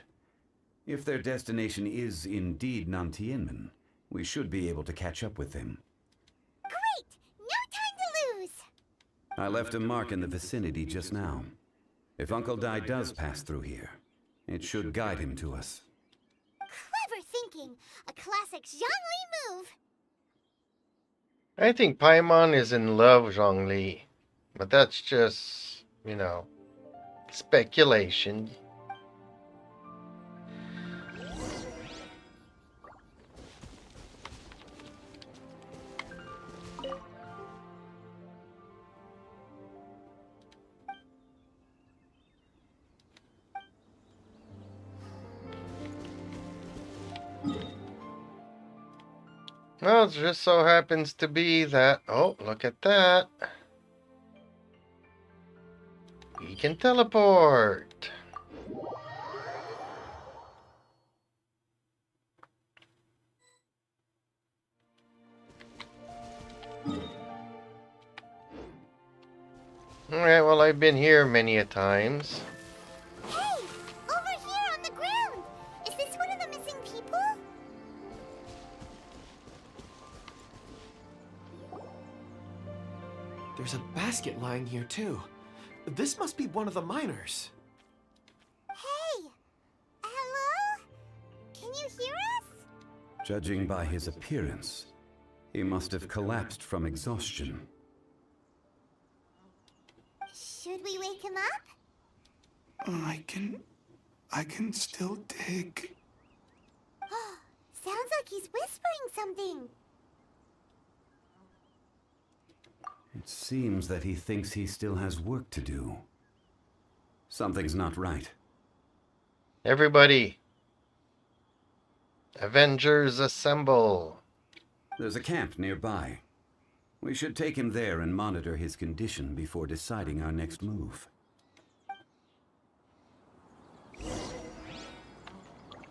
If their destination is indeed Nantianmen, we should be able to catch up with them. Great! No time to lose! I left a mark in the vicinity just now. If Uncle Dai does pass through here, it should guide him to us. Clever thinking! A classic Zhongli move! I think Paimon is in love with Zhongli, but that's just, you know, speculation. Well, it just so happens to be that... Oh, look at that. We can teleport. Alright, well, I've been here many a times. Hey! Over here on the ground! Is this one of the missing people? There's a basket lying here, too. This must be one of the miners. Hey! Hello? Can you hear us? Judging by his appearance, he must have collapsed from exhaustion. Should we wake him up? I can still dig. he's whispering something. It seems that he thinks he still has work to do. Something's not right. Everybody, Avengers assemble. There's a camp nearby. We should take him there and monitor his condition before deciding our next move.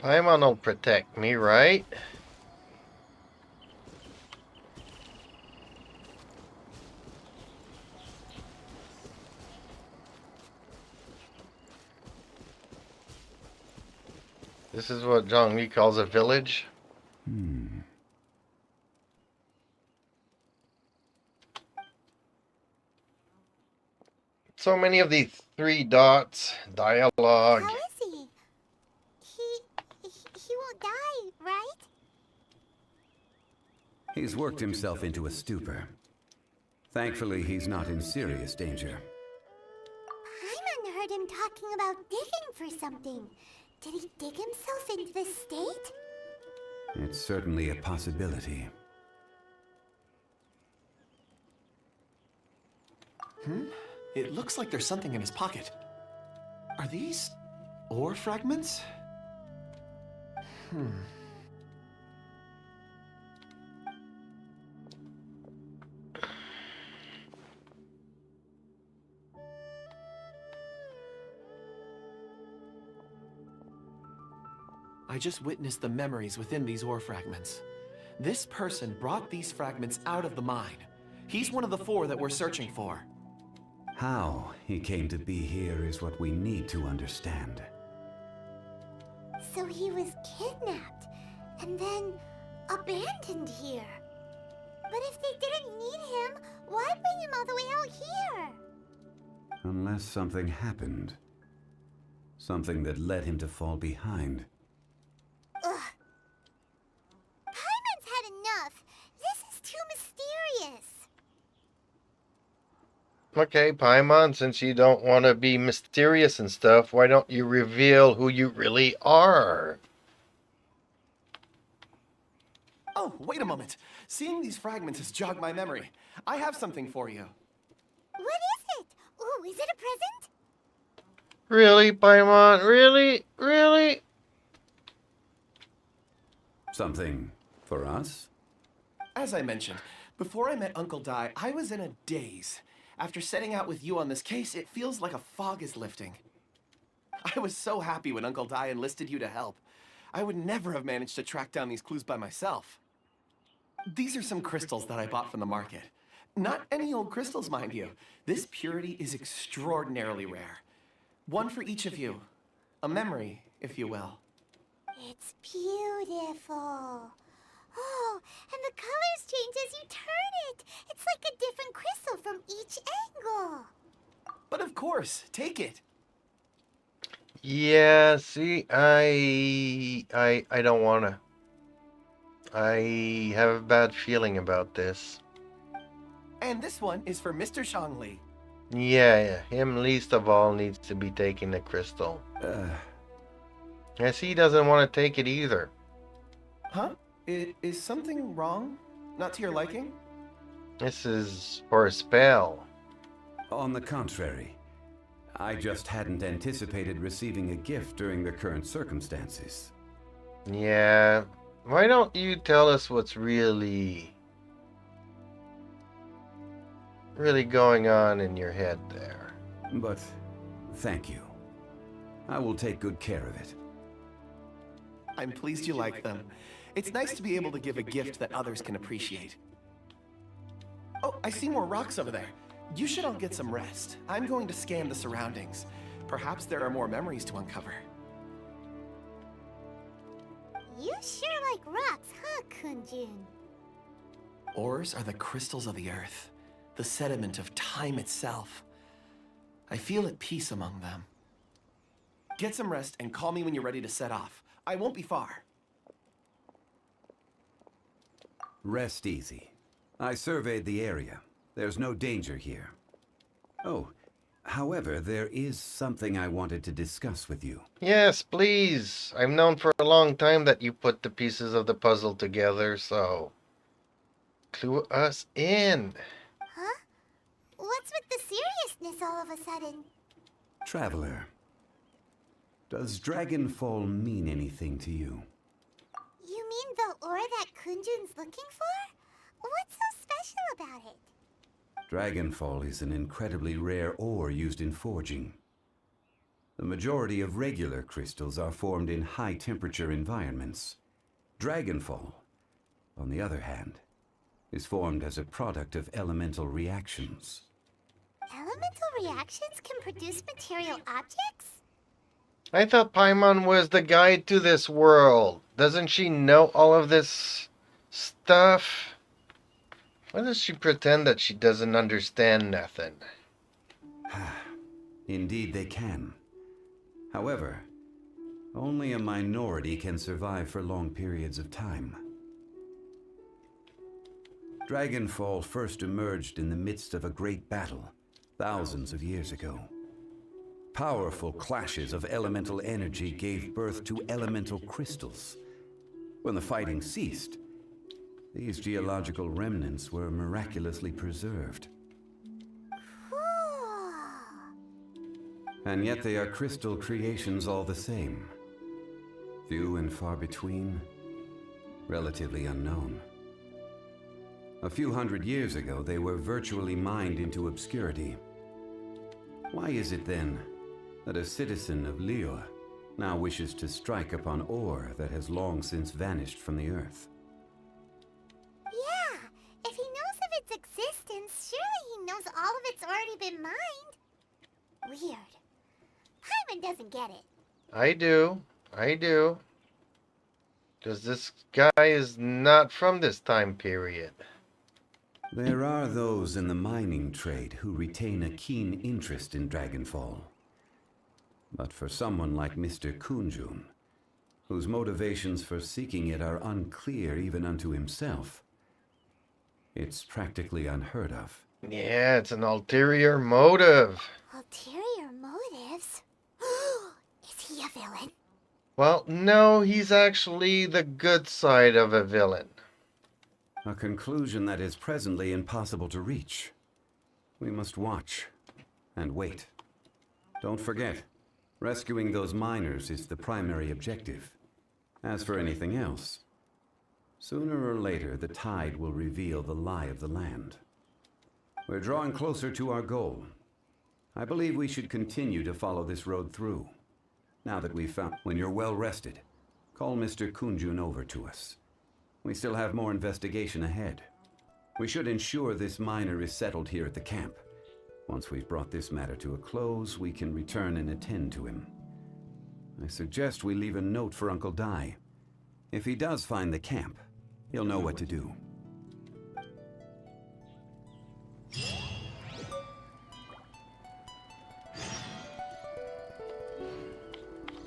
Paimon will protect me, right? This is what Zongli calls a village. So many of these 3 dots, dialogue. How is he? He won't die, right? He's worked himself into a stupor. Thankfully, he's not in serious danger. Paimon heard him talking about digging for something. Did he dig himself into this state? It's certainly a possibility. It looks like there's something in his pocket. Are these ore fragments? I just witnessed the memories within these ore fragments. This person brought these fragments out of the mine. He's one of the 4 that we're searching for. How he came to be here is what we need to understand. So he was kidnapped and then abandoned here. But if they didn't need him, why bring him all the way out here? Unless something happened. Something that led him to fall behind. Ugh. Paimon's had enough. This is too mysterious. Okay, Paimon, since you don't want to be mysterious and stuff, why don't you reveal who you really are? Oh, wait a moment. Seeing these fragments has jogged my memory. I have something for you. What is it? Ooh, is it a present? Really, Paimon? Really? Really? Something for us? As I mentioned, before I met Uncle Dai, I was in a daze. After setting out with you on this case, it feels like a fog is lifting. I was so happy when Uncle Dai enlisted you to help. I would never have managed to track down these clues by myself. These are some crystals that I bought from the market. Not any old crystals, mind you. This purity is extraordinarily rare. One for each of you. A memory, if you will. It's beautiful. Oh, and the colors change as you turn it. It's like a different crystal from each angle. But of course, take it. Yeah, see, I don't wanna. I have a bad feeling about this. And this one is for Mr. Zongli. Yeah, him least of all needs to be taking the crystal. Yes, he doesn't want to take it either. Huh? Is something wrong? Not to your liking? This is for a spell. On the contrary, I just hadn't anticipated receiving a gift during the current circumstances. Yeah, why don't you tell us what's really going on in your head there? But thank you. I will take good care of it. I'm pleased you like them. It's nice to be able to give a gift that others can appreciate. Oh, I see more rocks over there. You should all get some rest. I'm going to scan the surroundings. Perhaps there are more memories to uncover. You sure like rocks, huh, Kunjun? Ores are the crystals of the earth, the sediment of time itself. I feel at peace among them. Get some rest and call me when you're ready to set off. I won't be far. Rest easy. I surveyed the area. There's no danger here. Oh, However, there is something I wanted to discuss with you. Yes, please. I've known for a long time that you put the pieces of the puzzle together, so clue us in. Huh? What's with the seriousness all of a sudden? Traveler, does Dragonfall mean anything to you? You mean the ore that Kunjun's looking for? What's so special about it? Dragonfall is an incredibly rare ore used in forging. The majority of regular crystals are formed in high-temperature environments. Dragonfall, on the other hand, is formed as a product of elemental reactions. Elemental reactions can produce material objects? I thought Paimon was the guide to this world. Doesn't she know all of this stuff? Why does she pretend that she doesn't understand nothing? Indeed they can. However, only a minority can survive for long periods of time. Dragonfall first emerged in the midst of a great battle, thousands of years ago. Powerful clashes of elemental energy gave birth to elemental crystals. When the fighting ceased, these geological remnants were miraculously preserved. Cool. And yet they are crystal creations all the same. Few and far between, relatively unknown. A few hundred years ago, they were virtually mined into obscurity. Why is it then that a citizen of Liyue now wishes to strike upon ore that has long since vanished from the earth? Yeah, if he knows of its existence, surely he knows all of it's already been mined. Weird. Paimon doesn't get it. I do. Because this guy is not from this time period. There are those in the mining trade who retain a keen interest in Dragonfall. But for someone like Mr. Kunjun, whose motivations for seeking it are unclear even unto himself, it's practically unheard of. Yeah, it's an ulterior motive. Ulterior motives? Is he a villain? Well, no, he's actually the good side of a villain. A conclusion that is presently impossible to reach. We must watch and wait. Don't forget, rescuing those miners is the primary objective. As for anything else, sooner or later the tide will reveal the lie of the land. We're drawing closer to our goal. I believe we should continue to follow this road through. Now that we've found... When you're well rested, call Mr. Kunjun over to us. We still have more investigation ahead. We should ensure this miner is settled here at the camp. Once we've brought this matter to a close, we can return and attend to him. I suggest we leave a note for Uncle Dai. If he does find the camp, he'll know what to do.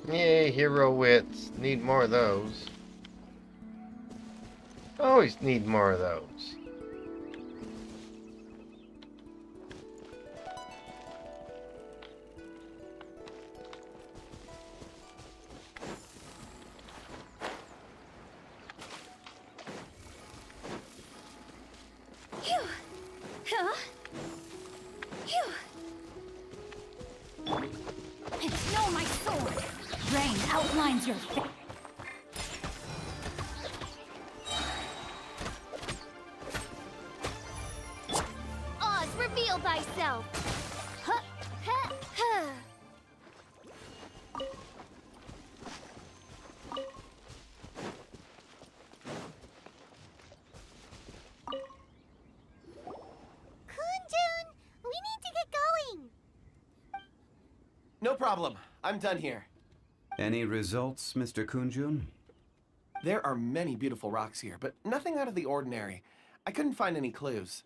Yay, hero wits. Need more of those. Always need more of those. Phew. Huh? Phew. Know my sword! Rain outlines your face. Oz, reveal thyself! Huh? Huh? Huh? Kunjun, we need to get going. No problem. I'm done here. Any results, Mr. Kunjun? There are many beautiful rocks here, but nothing out of the ordinary. I couldn't find any clues.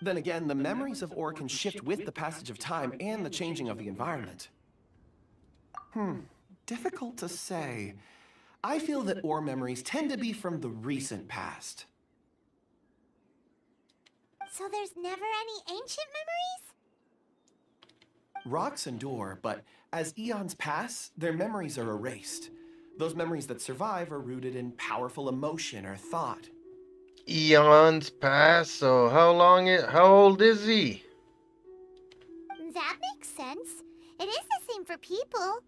Then again, the memories of ore can shift with the passage of time and the changing of the environment. Difficult to say. I feel that ore memories tend to be from the recent past. So there's never any ancient memories? Rocks endure, but as eons pass, their memories are erased. Those memories that survive are rooted in powerful emotion or thought. Eons pass, so how old is he? That makes sense. It is the same for people.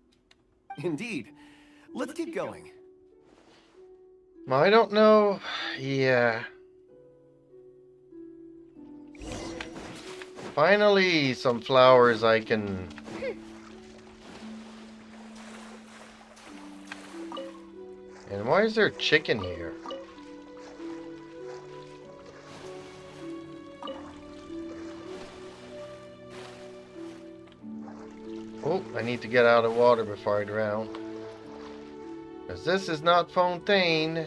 Indeed. Let's keep going. I don't know. Yeah. Finally, some flowers I can... And why is there chicken here? Oh, I need to get out of water before I drown. Because this is not Fontaine.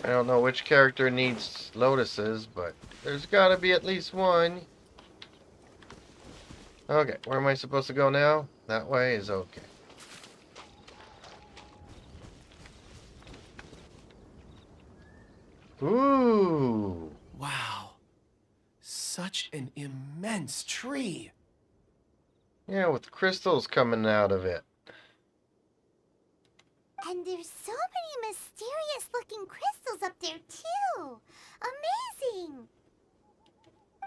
I don't know which character needs lotuses, but there's gotta be at least one. Okay, where am I supposed to go now? That way is okay. Ooh. Wow. Such an immense tree. Yeah, with crystals coming out of it. And there's so many mysterious looking crystals up there too. Amazing.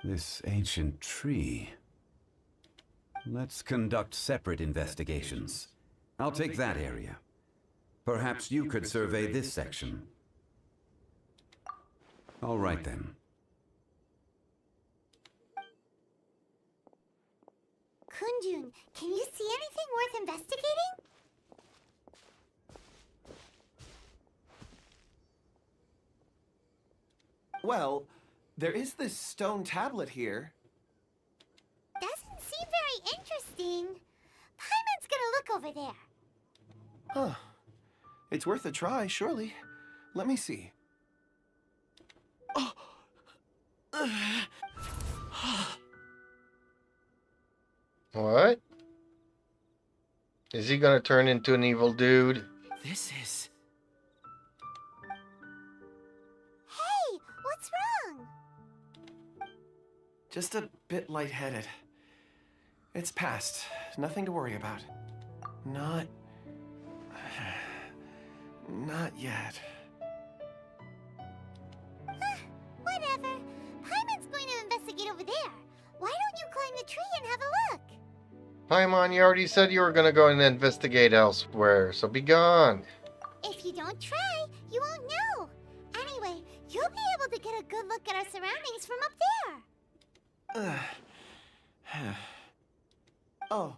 This ancient tree. Let's conduct separate investigations. I'll take that area. Perhaps you could survey this section. All right then. Kunjun, can you see anything worth investigating? Well, there is this stone tablet here. Doesn't seem very interesting. Paimon's gonna look over there. Huh. It's worth a try, surely. Let me see. Oh. What? Is he gonna turn into an evil dude? This is... Hey, what's wrong? just a bit lightheaded. It's past. Nothing to worry about. Not yet. Whatever. Paimon's going to investigate over there. Why don't you climb the tree and have a look? Paimon, you already said you were gonna go and investigate elsewhere, so be gone. If you don't try, you won't know. Anyway, you'll be able to get a good look at our surroundings from up there. Oh.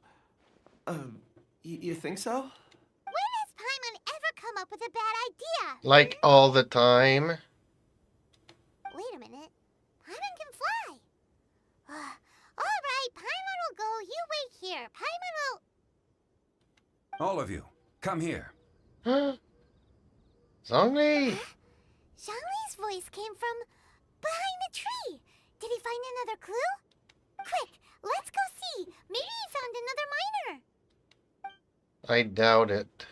You think so? When has Paimon ever come up with a bad idea? Like all the time. Wait a minute. Paimon can fly. All right, Paimon will go. You wait here. Paimon will... All of you, come here. Zongli! Zhongli's voice came from behind the tree. Did he find another clue? Quick, let's go see. Maybe he found another miner. I doubt it.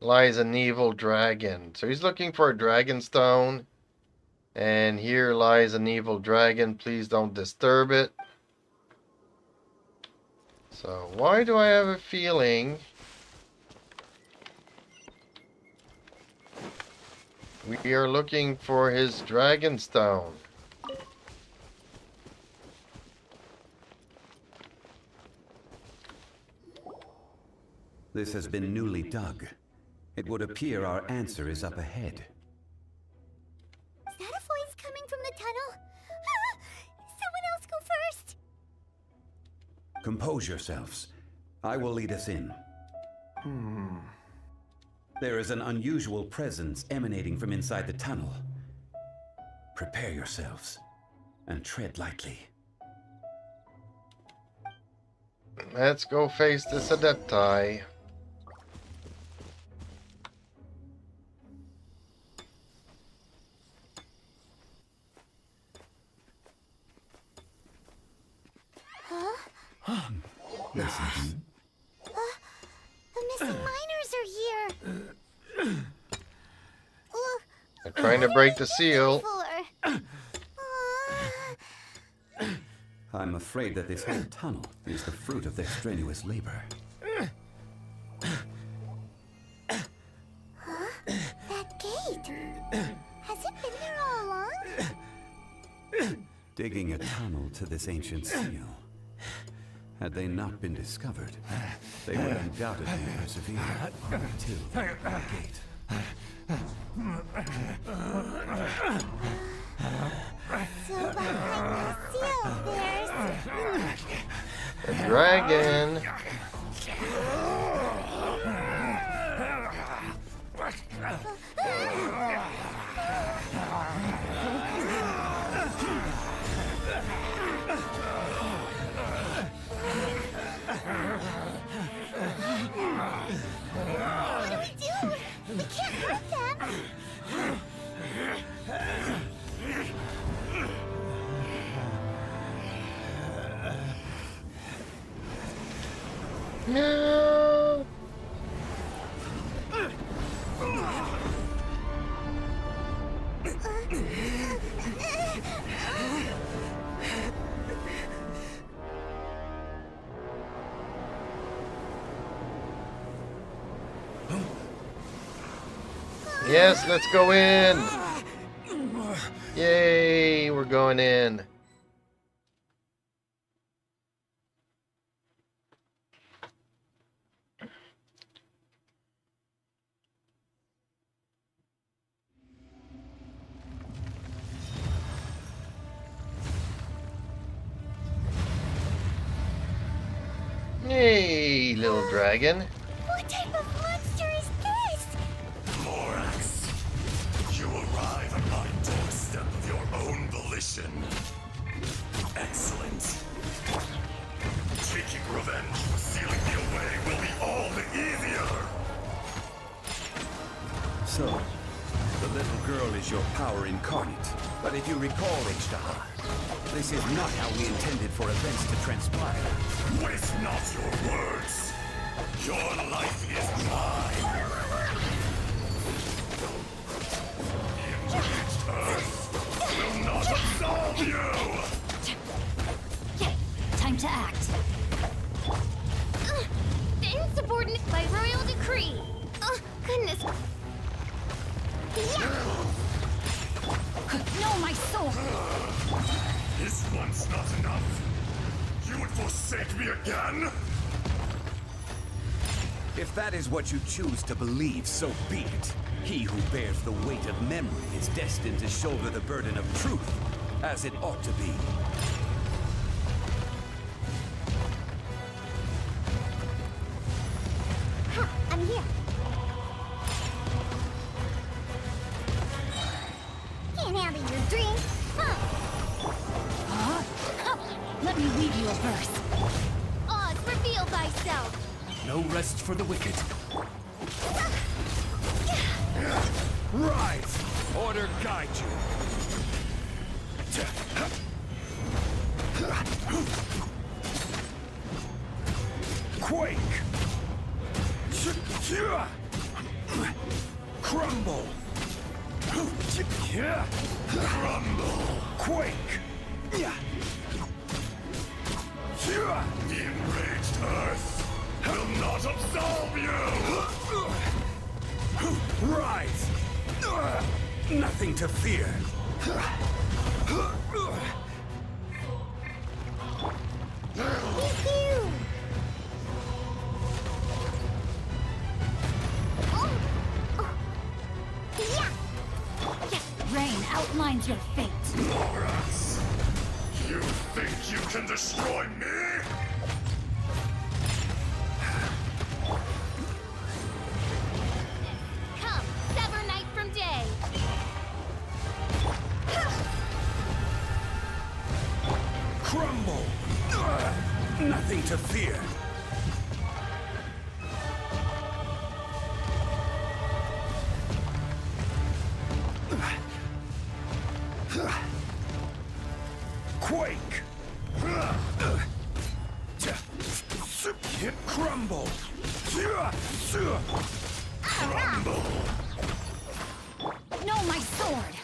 Lies an evil dragon. So he's looking for a dragon stone. And here lies an evil dragon. Please don't disturb it. So why do I have a feeling we are looking for his dragon stone? This has been newly dug. It would appear our answer is up ahead. Is that a voice coming from the tunnel? Someone else go first. Compose yourselves. I will lead us in. There is an unusual presence emanating from inside the tunnel. Prepare yourselves and tread lightly. Let's go face this Adepti. Huh? Listen. The missing miners are here. They're trying to break the seal. I'm afraid that this whole tunnel is the fruit of their strenuous labor. That gate. Has it been there all along? Digging a tunnel to this ancient seal. Had they not been discovered, they would undoubtedly persevere until the gate. So behind the seal, there's... The dragon. What do we do? We can't hurt them. No. Yes, let's go in. Yay, we're going in. Hey, little dragon. What type of monster is this? Morax, you arrive at my doorstep of your own volition. Excellent. Taking revenge for sealing me away will be all the easier. So, the little girl is your power incarnate. But if you recall, H-Daha, this is not how we intended for events to transpire. Waste not your words. Your life is mine. The enraged earth will not absolve you. Time to act. The insubordinate by royal decree. Goodness. No, my soul! This one's not enough. You would forsake me again? If that is what you choose to believe, so be it. He who bears the weight of memory is destined to shoulder the burden of truth, as it ought to be. I'm here. Can't handle your drink. Let me read you a verse. Oz, reveal thyself. No rest for the wicked. Rise! Order guide you. Quake! Crumble! Crumble! Quake! The enraged earth will not absolve you! Rise! Nothing to fear. Rain outlines your fate. Morax, you think you can destroy me? Come, sever night from day. Crumble! Nothing to fear. Quake! No, my sword!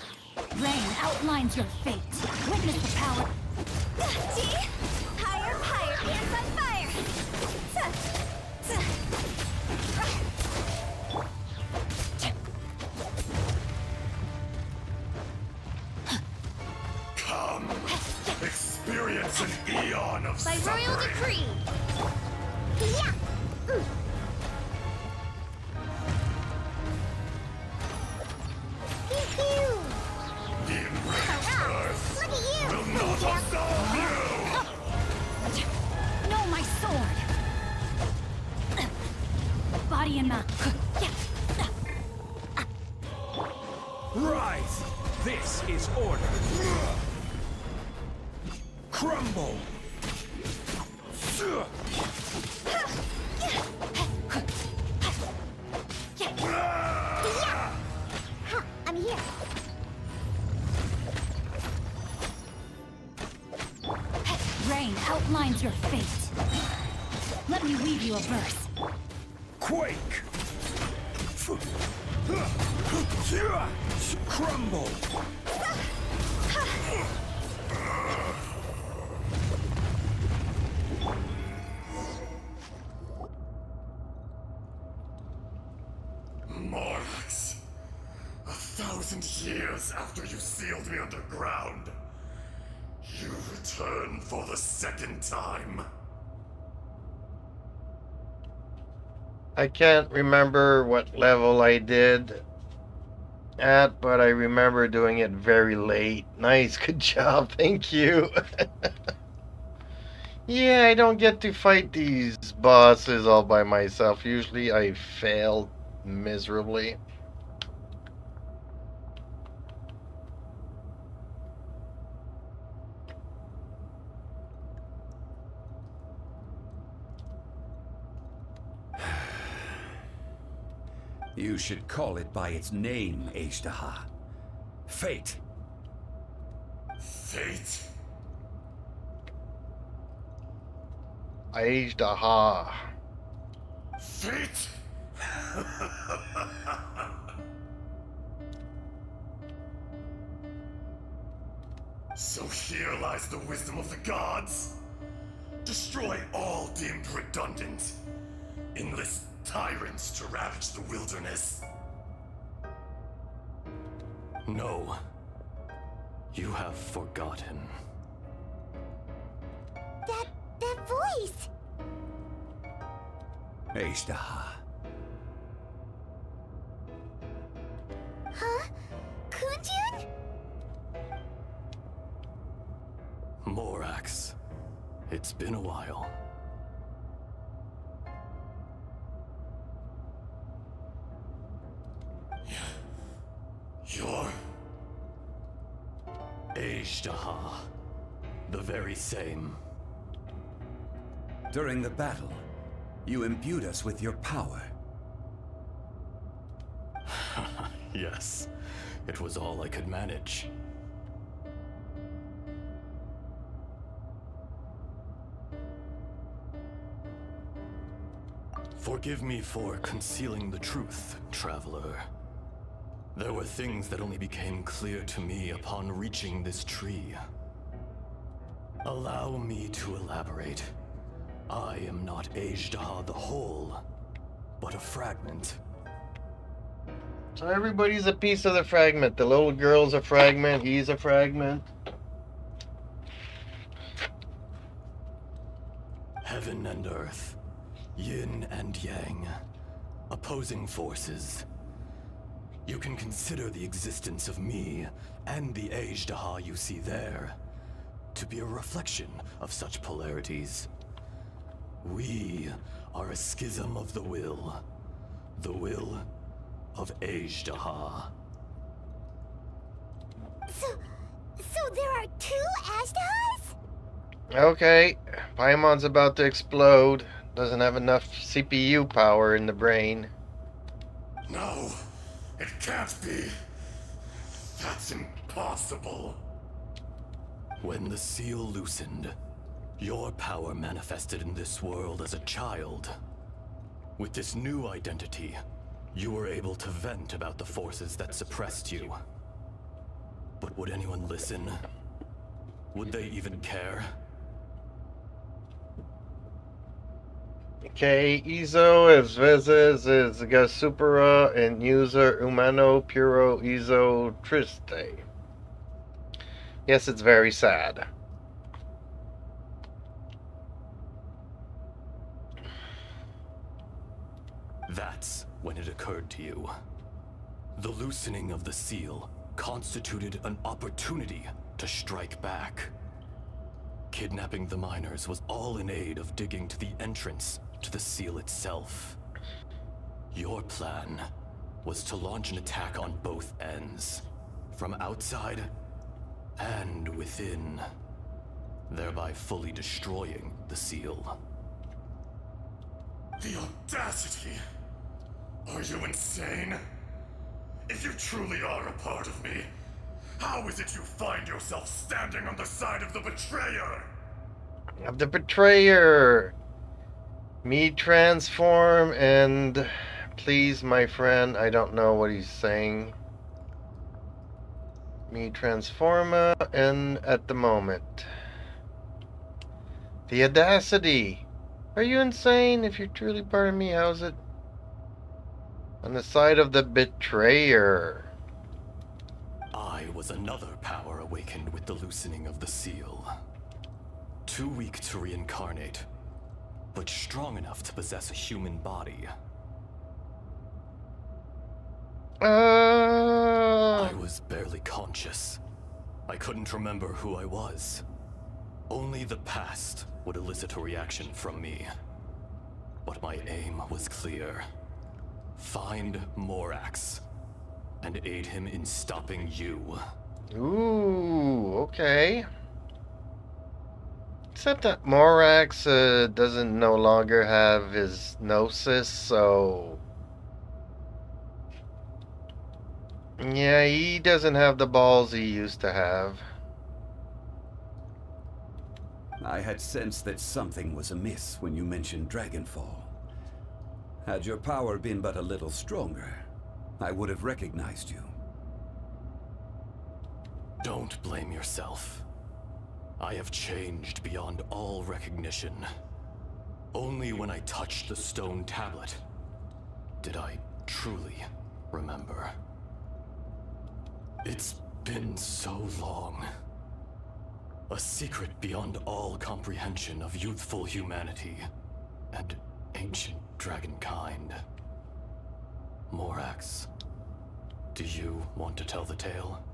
Rain outlines your fate. Witness the power. See? Higher, higher, hands on fire! Come, experience an eon of By royal suffering. decree! Yeah! Pew-pew! The enraged earth Look at you! will not absolve you! No, my sword! Body and mount. Rise! This is order! Crumble! I'm here. Rain outlines your fate. Let me weave you a verse. Quake! Crumble! Morax, 1,000 years after you sealed me underground, you return for the second time. I can't remember what level I did at, but I remember doing it very late. Nice, good job, thank you. Yeah, I don't get to fight these bosses all by myself. Usually I fail miserably. You should call it by its name, Ashtaha. Fate. Fate? Ashtaha. Fate? So here lies the wisdom of the gods. Destroy all deemed redundant. Enlist tyrants to ravage the wilderness. No. You have forgotten. That voice! Ashtaha. Huh? Kunjun? Morax. It's been a while. You're... Ashtaha. The very same. During the battle, you imbued us with your power. Yes. It was all I could manage. Forgive me for concealing the truth, traveler. There were things that only became clear to me upon reaching this tree. Allow me to elaborate. I am not Ashtaha the whole, but a fragment. So everybody's a piece of the fragment. The little girl's a fragment, he's a fragment. Heaven and earth, yin and yang, opposing forces. You can consider the existence of me and the Ashtaha you see there to be a reflection of such polarities. We are a schism of the will of Ashtaha. So there are two Ashtahas? Okay, Paimon's about to explode. Doesn't have enough CPU power in the brain. No, it can't be. That's impossible. When the seal loosened, your power manifested in this world as a child. With this new identity, You were able to vent about the forces that suppressed you. But would anyone listen? Would they even care? Okay, Izo es veces es supera en user humano puro Izo triste. Yes, it's very sad. That's when it occurred to you. The loosening of the seal constituted an opportunity to strike back. Kidnapping the miners was all in aid of digging to the entrance to the seal itself. Your plan was to launch an attack on both ends, from outside and within, thereby fully destroying the seal. The audacity! Are you insane? If you truly are a part of me, how is it you find yourself standing on the side of the betrayer? Of the betrayer! Me transform and please, my friend, I don't know what he's saying. Me transforma and at the moment. The audacity! Are you insane? If you're truly part of me, how's it? On the side of the betrayer. I was another power awakened with the loosening of the seal. Too weak to reincarnate, but strong enough to possess a human body. I was barely conscious. I couldn't remember who I was. Only the past would elicit a reaction from me. But my aim was clear. Find Morax and aid him in stopping you. Ooh, okay. Except that Morax doesn't no longer have his gnosis, so... Yeah, he doesn't have the balls he used to have. I had sensed that something was amiss when you mentioned Dragonfall. Had your power been but a little stronger, I would have recognized you. Don't blame yourself. I have changed beyond all recognition. Only when I touched the stone tablet did I truly remember. It's been so long. A secret beyond all comprehension of youthful humanity and ancient dragonkind. Morax, do you want to tell the tale?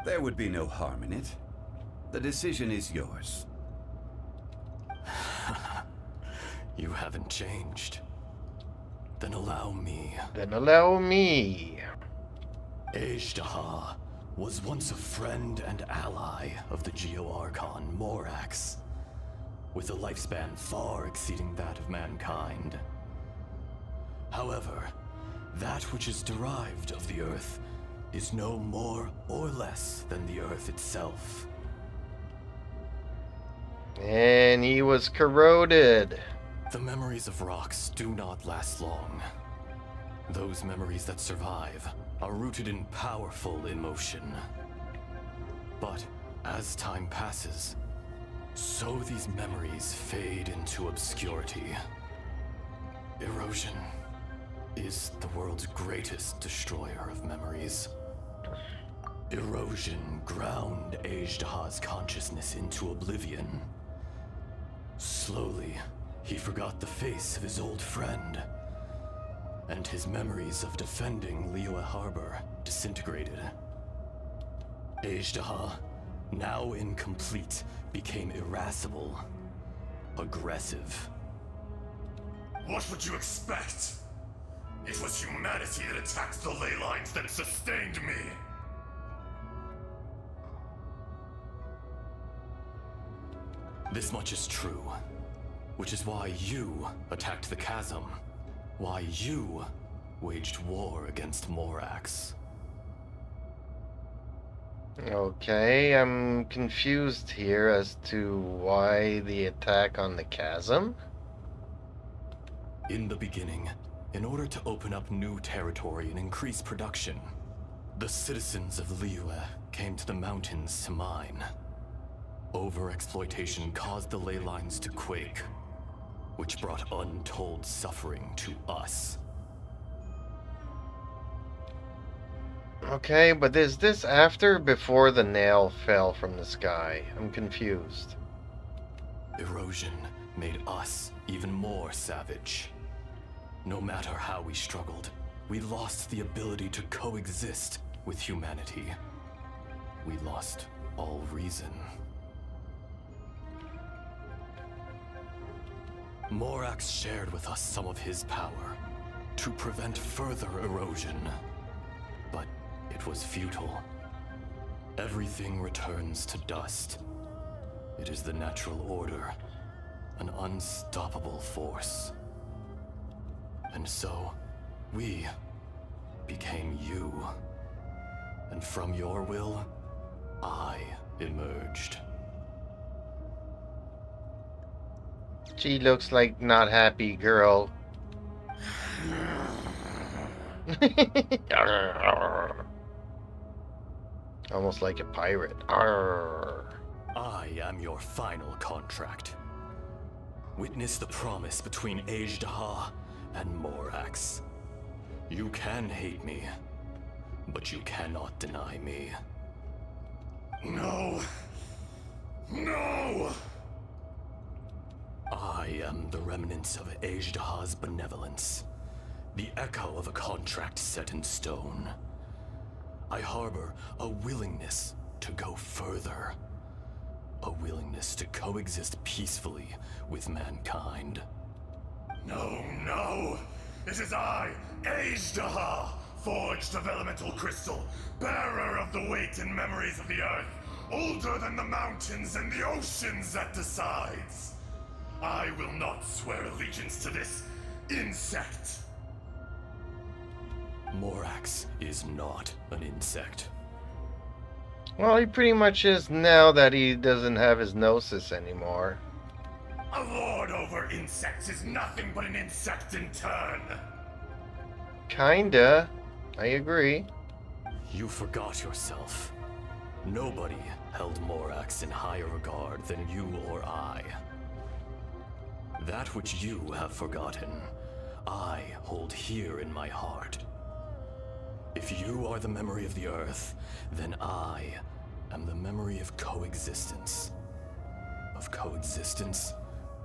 There would be no harm in it. The decision is yours. You haven't changed. Then allow me. Then allow me. Ejdaha was once a friend and ally of the Geo-Archon Morax, with a lifespan far exceeding that of mankind. However, that which is derived of the Earth is no more or less than the Earth itself. And he was corroded. The memories of rocks do not last long. Those memories that survive are rooted in powerful emotion. But as time passes, so these memories fade into obscurity. Erosion is the world's greatest destroyer of memories. Erosion ground Ejdaha's consciousness into oblivion. Slowly, he forgot the face of his old friend, and his memories of defending Liyue Harbor disintegrated. Ejdaha, now incomplete, became irascible, aggressive. What would you expect? It was humanity that attacked the ley lines that sustained me. This much is true, which is why you attacked the chasm. Why you waged war against Morax. Okay, I'm confused here as to why the attack on the chasm. In the beginning, In order to open up new territory and increase production, the citizens of Liyue came to the mountains to mine. Overexploitation caused the ley lines to quake, which brought untold suffering to us. Okay, but is this after or before the nail fell from the sky? I'm confused. Erosion made us even more savage. No matter how we struggled, we lost the ability to coexist with humanity. We lost all reason. Morax shared with us some of his power to prevent further erosion. But it was futile. Everything returns to dust. It is the natural order, an unstoppable force. And so, we became you. And from your will, I emerged. She looks like not happy girl. Almost like a pirate. Arr. I am your final contract. Witness the promise between Azhdaha and Morax. You can hate me, but you cannot deny me. No. No! I am the remnants of Azhdaha's benevolence. The echo of a contract set in stone. I harbor a willingness to go further. A willingness to coexist peacefully with mankind. No, no! It is I, Azhdaha, forged of elemental crystal, bearer of the weight and memories of the earth, older than the mountains and the oceans that decides. I will not swear allegiance to this insect. Morax is not an insect. Well, he pretty much is now that he doesn't have his gnosis anymore. A lord over insects is nothing but an insect in turn. Kinda. I agree. You forgot yourself. Nobody held Morax in higher regard than you or I. That which you have forgotten, I hold here in my heart. If you are the memory of the Earth, then I am the memory of coexistence. Of coexistence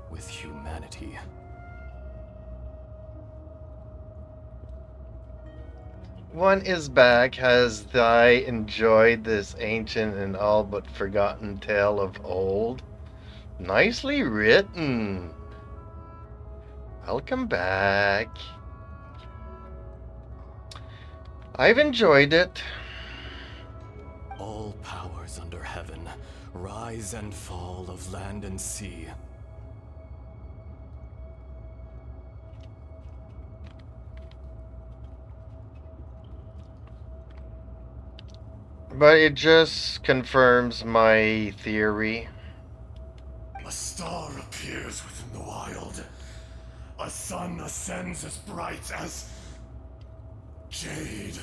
with humanity. One is back. Has I enjoyed this ancient and all but forgotten tale of old? Nicely written. Welcome back. I've enjoyed it. All powers under heaven, rise and fall of land and sea. But it just confirms my theory. A star appears within the wild. A sun ascends as bright as jade.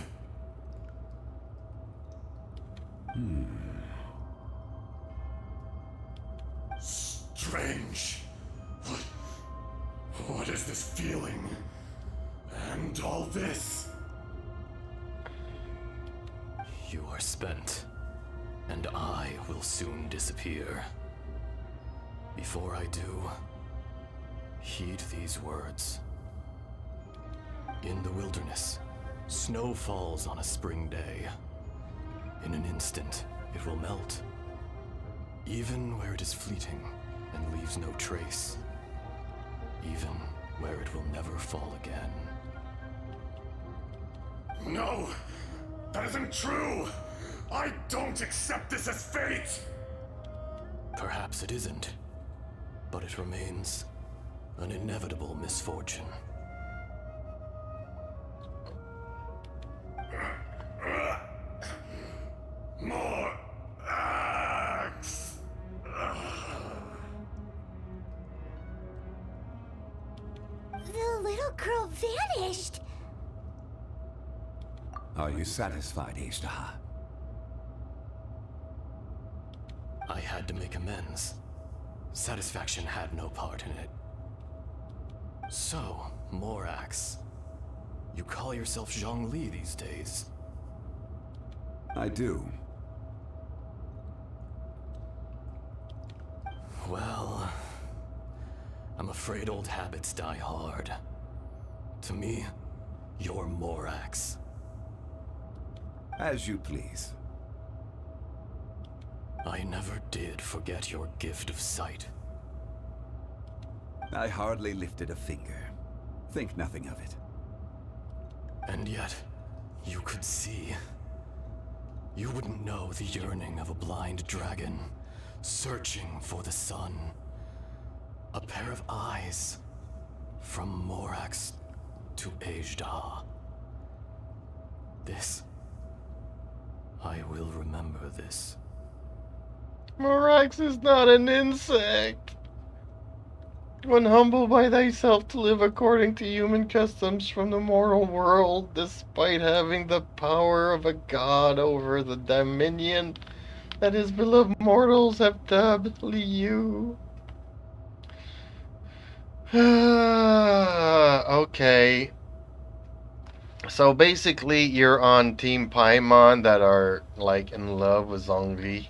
Strange. What is this feeling? And all this? You are spent, and I will soon disappear. Before I do, heed these words. In the wilderness, snow falls on a spring day. In an instant, it will melt, even where it is fleeting and leaves no trace, even where it will never fall again. No! That isn't true! I don't accept this as fate! Perhaps it isn't, but it remains an inevitable misfortune. More axe! The little girl vanished. Are you satisfied, Ishtaha? I had to make amends. Satisfaction had no part in it. So, Morax, you call yourself Zongli these days? I do. Well, I'm afraid old habits die hard. To me, you're Morax. As you please. I never did forget your gift of sight. I hardly lifted a finger. Think nothing of it. And yet, you could see. You wouldn't know the yearning of a blind dragon, searching for the sun. A pair of eyes, from Morax to Ejda. This, I will remember this. Morax is not an insect. When humble by thyself to live according to human customs from the mortal world, despite having the power of a god over the dominion that his beloved mortals have dubbed Liu. Okay. So basically, you're on Team Paimon that are, like, in love with Zongli.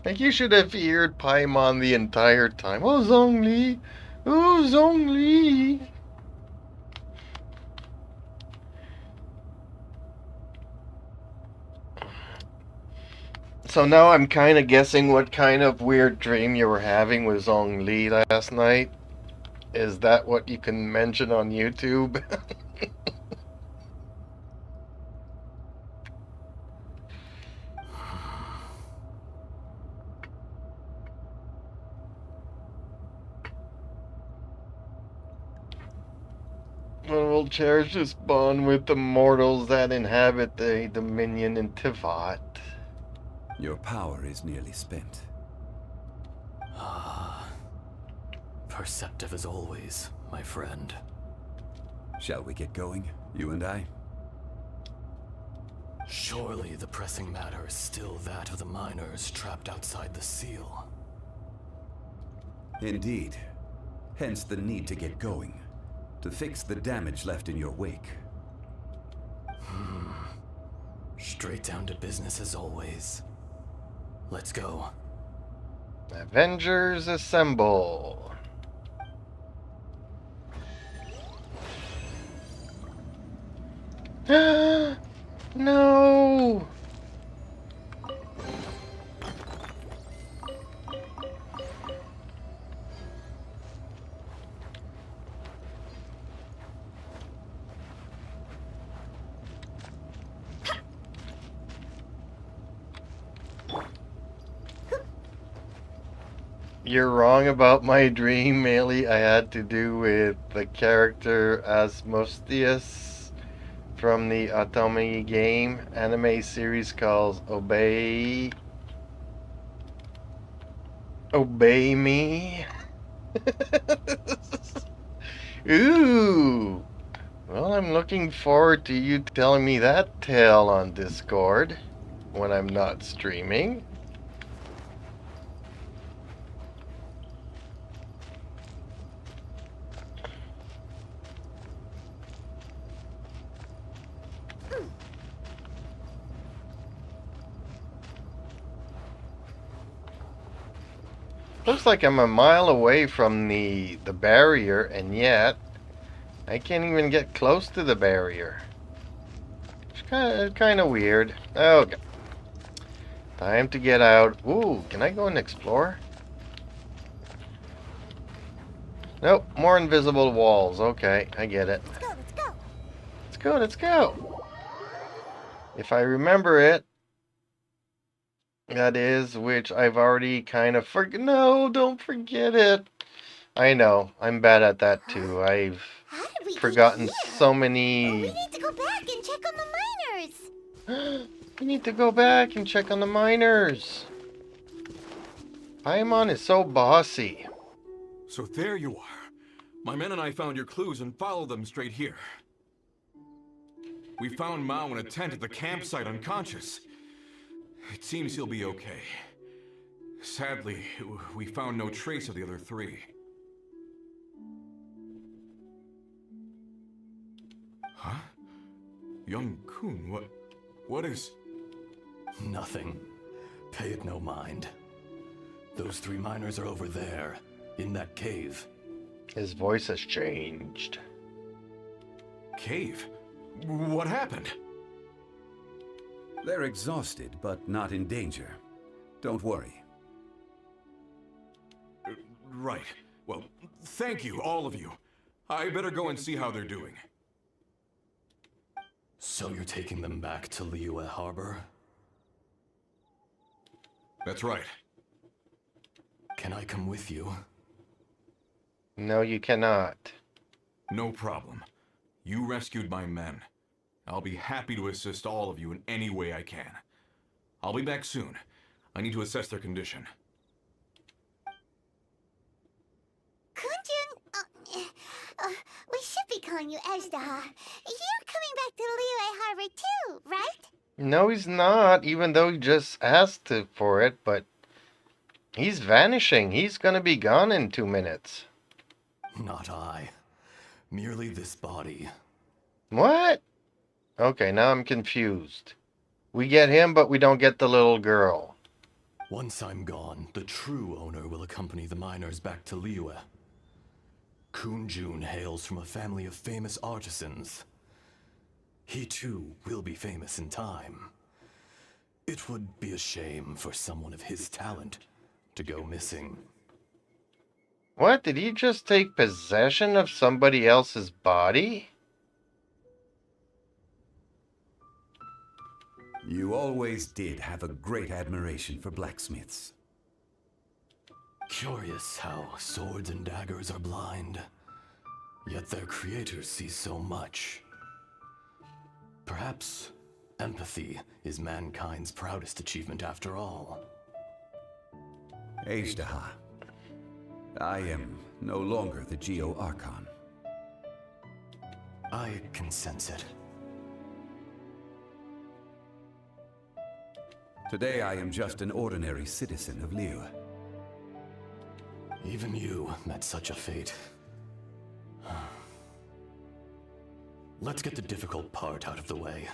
Like, you should have feared Paimon the entire time. Oh, Zongli! Oh, Zongli! So now I'm kind of guessing what kind of weird dream you were having with Zongli last night. Is that what you can mention on YouTube? I will cherish this bond with the mortals that inhabit the dominion in Tivat. Your power is nearly spent. Perceptive as always, my friend. Shall we get going, you and I? Surely the pressing matter is still that of the miners trapped outside the seal. Indeed. Hence the need to get going. To fix the damage left in your wake. Straight down to business as always. Let's go. Avengers assemble. No! You're wrong about my dream, Melee. I had to do with the character Asmodeus from the Otome game anime series called Obey Me. Ooh. Well, I'm looking forward to you telling me that tale on Discord when I'm not streaming. Looks like I'm a mile away from the barrier, and yet I can't even get close to the barrier. It's kind of weird. Okay. Time to get out. Ooh, can I go and explore? Nope, more invisible walls. Okay, I get it. Let's go, let's go. Let's go, let's go. If I remember it, that is, which I've already kind of No, don't forget it. I know, I'm bad at that too. I've forgotten so many. We need to go back and check on the miners. We need to go back and check on the miners. Paimon is so bossy. So there you are. My men and I found your clues and followed them straight here. We found Mao in a tent at the campsite unconscious. It seems he'll be okay. Sadly, we found no trace of the other three. Huh? Young Kun, what is... Nothing. Pay it no mind. Those 3 miners are over there, in that cave. His voice has changed. Cave? What happened? They're exhausted, but not in danger. Don't worry. Right. Well, thank you, all of you. I better go and see how they're doing. So you're taking them back to Liyue Harbor? That's right. Can I come with you? No, you cannot. No problem. You rescued my men. I'll be happy to assist all of you in any way I can. I'll be back soon. I need to assess their condition. Kunjun, we should be calling you Ezdaha. You're coming back to Liyue Harbor too, right? No, he's not, even though he just asked for it, but he's vanishing. He's gonna be gone in 2 minutes. Not I. Merely this body. What? Okay, now I'm confused. We get him, but we don't get the little girl. Once I'm gone, the true owner will accompany the miners back to Liyue. Kunjun hails from a family of famous artisans. He too will be famous in time. It would be a shame for someone of his talent to go missing. What? Did he just take possession of somebody else's body? You always did have a great admiration for blacksmiths. Curious how swords and daggers are blind, yet their creators see so much. Perhaps empathy is mankind's proudest achievement after all. Ezdaha, I am no longer the Geo Archon. I can sense it. Today I am just an ordinary citizen of Liyue. Even you met such a fate. Let's get the difficult part out of the way.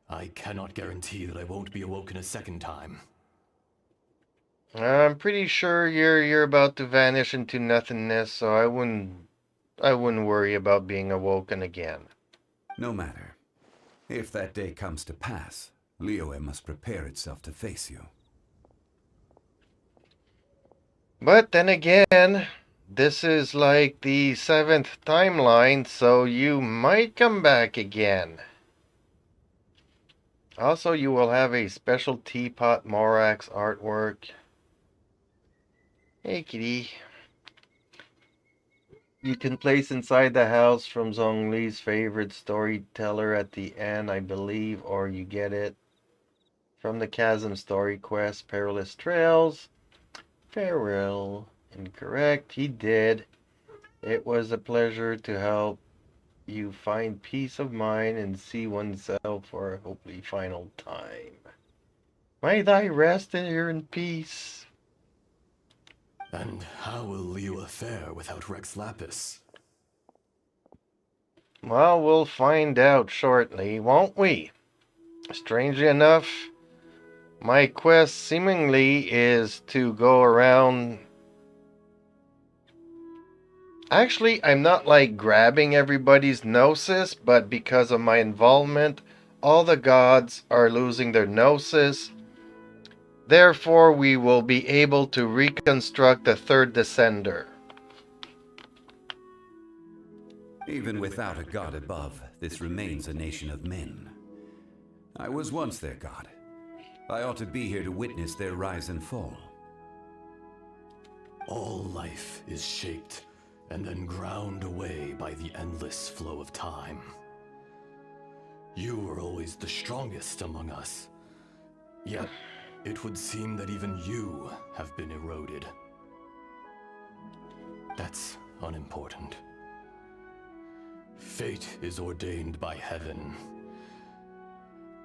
I cannot guarantee that I won't be awoken a second time. I'm pretty sure you're about to vanish into nothingness, so I wouldn't worry about being awoken again. No matter. If that day comes to pass, Liyue must prepare itself to face you. But then again, this is like the 7th timeline, so you might come back again. Also, you will have a special teapot Morax artwork. Hey, kitty. You can place inside the house from Zongli's favorite storyteller at the end, I believe, or you get it from the Chasm Story Quest, Perilous Trails. Farewell. Incorrect. He did. It was a pleasure to help you find peace of mind and see oneself for a hopefully final time. May thy rest here in peace. And how will Liyue fare without Rex Lapis? Well, we'll find out shortly, won't we? Strangely enough, my quest seemingly is to go around... Actually, I'm not like grabbing everybody's gnosis, but because of my involvement, all the gods are losing their gnosis. Therefore, we will be able to reconstruct the third descender. Even without a god above, this remains a nation of men. I was once their god. I ought to be here to witness their rise and fall. All life is shaped and then ground away by the endless flow of time. You were always the strongest among us. Yet, it would seem that even you have been eroded. That's unimportant. Fate is ordained by heaven.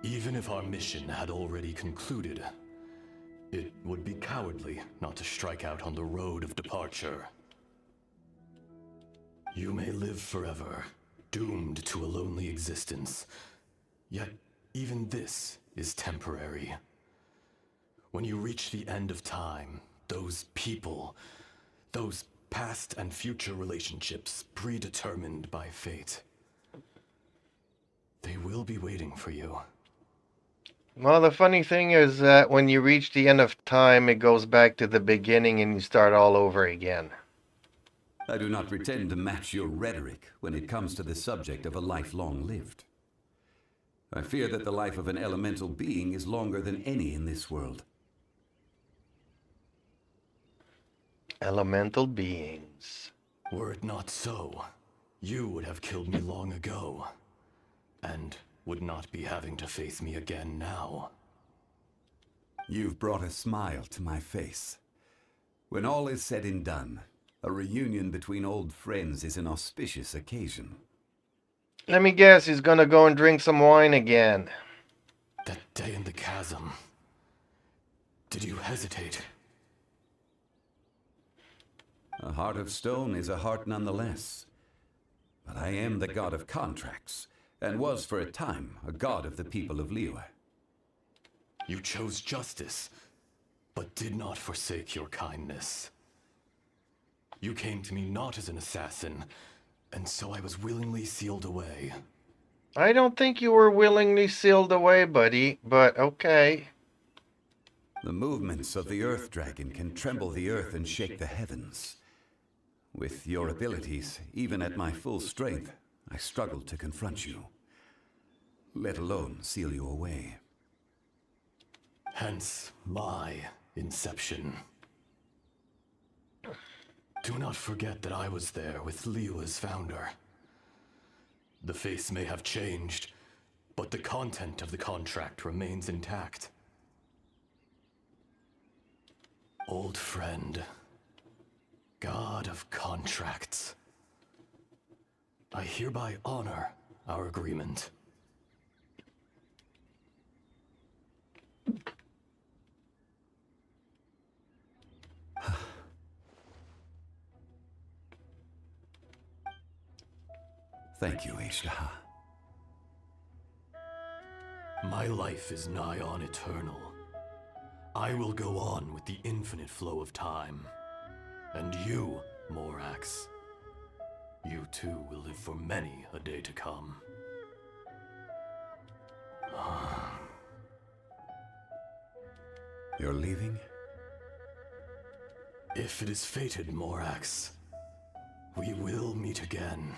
Even if our mission had already concluded, it would be cowardly not to strike out on the road of departure. You may live forever, doomed to a lonely existence. Yet, even this is temporary. When you reach the end of time, those people, those past and future relationships predetermined by fate, they will be waiting for you. Well, the funny thing is that when you reach the end of time, it goes back to the beginning and you start all over again. I do not pretend to match your rhetoric when it comes to the subject of a life long lived. I fear that the life of an elemental being is longer than any in this world. Elemental beings. Were it not so, you would have killed me long ago, and would not be having to face me again now. You've brought a smile to my face. When all is said and done, a reunion between old friends is an auspicious occasion. Let me guess, he's gonna go and drink some wine again. That day in the chasm, did you hesitate? A heart of stone is a heart nonetheless. But I am the god of contracts, and was for a time a god of the people of Liyue. You chose justice, but did not forsake your kindness. You came to me not as an assassin, and so I was willingly sealed away. I don't think you were willingly sealed away, buddy, but okay. The movements of the Earth Dragon can tremble the earth and shake the heavens. With your abilities, even at my full strength, I struggled to confront you, let alone seal you away. Hence my inception. Do not forget that I was there with Liyue's founder. The face may have changed, but the content of the contract remains intact. Old friend, god of contracts, I hereby honor our agreement. Thank you, Aishtaha. My life is nigh on eternal. I will go on with the infinite flow of time. And you, Morax, you too will live for many a day to come. You're leaving? If it is fated, Morax, we will meet again.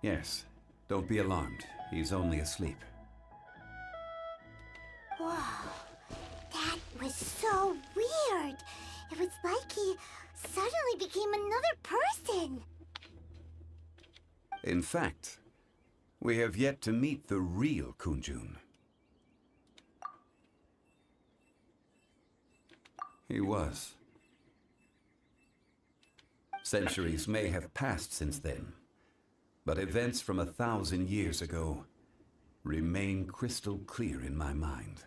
Yes. Don't be alarmed. He's only asleep. Whoa, that was so weird. It was like he suddenly became another person. In fact, we have yet to meet the real Kunjun. He was. Centuries may have passed since then, but events from 1,000 years ago remain crystal clear in my mind.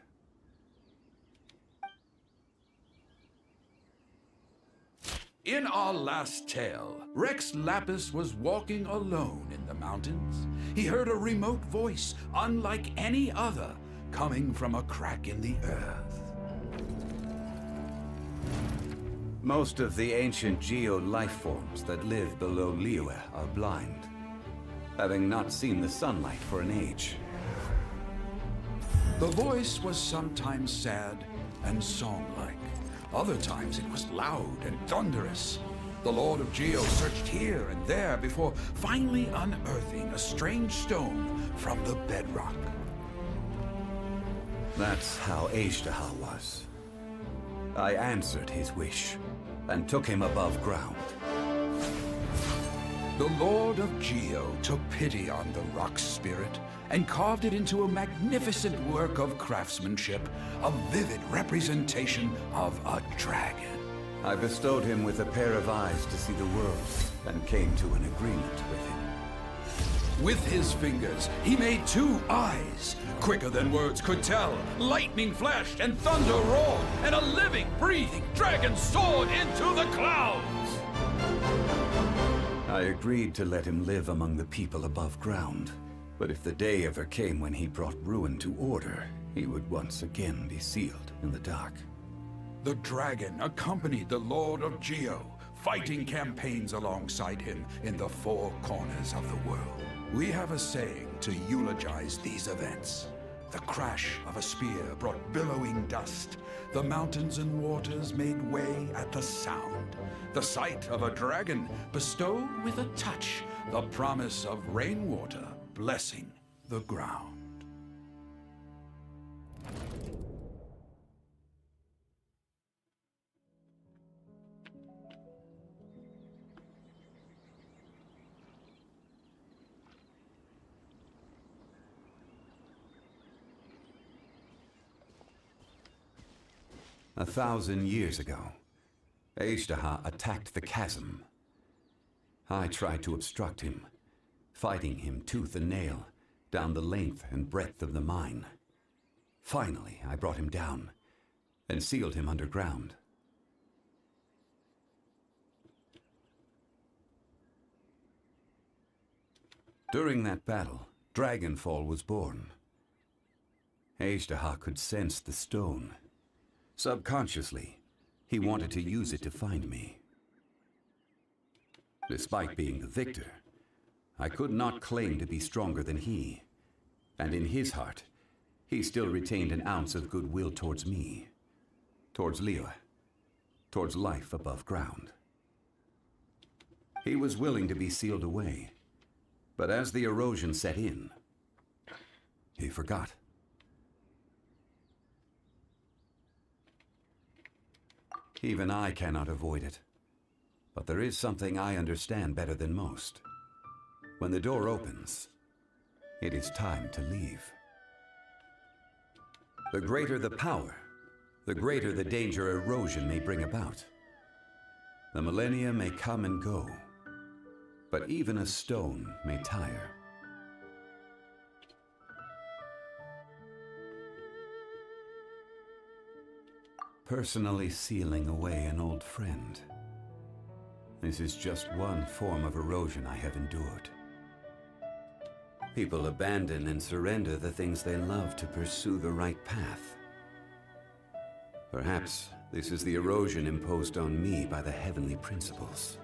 In our last tale, Rex Lapis was walking alone in the mountains. He heard a remote voice, unlike any other, coming from a crack in the earth. Most of the ancient geo-life forms that live below Liyue are blind, having not seen the sunlight for an age. The voice was sometimes sad and song-like. Other times it was loud and thunderous. The Lord of Geo searched here and there before finally unearthing a strange stone from the bedrock. That's how Aishtaha was. I answered his wish and took him above ground. The Lord of Geo took pity on the rock spirit and carved it into a magnificent work of craftsmanship, a vivid representation of a dragon. I bestowed him with a pair of eyes to see the world and came to an agreement with him. With his fingers, he made 2 eyes, quicker than words could tell. Lightning flashed and thunder roared, and a living, breathing dragon soared into the clouds. I agreed to let him live among the people above ground. But if the day ever came when he brought ruin to order, he would once again be sealed in the dark. The dragon accompanied the Lord of Geo, fighting campaigns alongside him in the 4 corners of the world. We have a saying to eulogize these events. The crash of a spear brought billowing dust. The mountains and waters made way at the sound. The sight of a dragon bestowed with a touch the promise of rainwater blessing the ground. A 1,000 years ago, Aishtaha attacked the chasm. I tried to obstruct him, fighting him tooth and nail down the length and breadth of the mine. Finally, I brought him down and sealed him underground. During that battle, Dragonfall was born. Aishtaha could sense the stone. Subconsciously, he wanted to use it to find me. Despite being the victor, I could not claim to be stronger than he. And in his heart, he still retained an ounce of goodwill towards me, towards Liyue, towards life above ground. He was willing to be sealed away, but as the erosion set in, he forgot. Even I cannot avoid it. But there is something I understand better than most. When the door opens, it is time to leave. The greater the power, the greater the danger erosion may bring about. The millennia may come and go, but even a stone may tire. Personally sealing away an old friend. This is just one form of erosion I have endured. People abandon and surrender the things they love to pursue the right path. Perhaps this is the erosion imposed on me by the heavenly principles.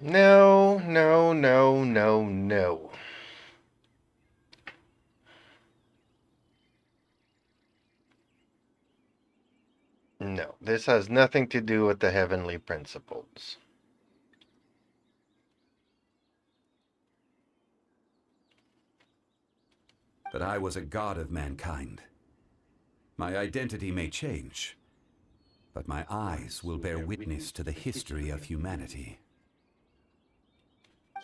No, no, no, no, no. No, this has nothing to do with the heavenly principles. But I was a god of mankind. My identity may change, but my eyes will bear witness to the history of humanity.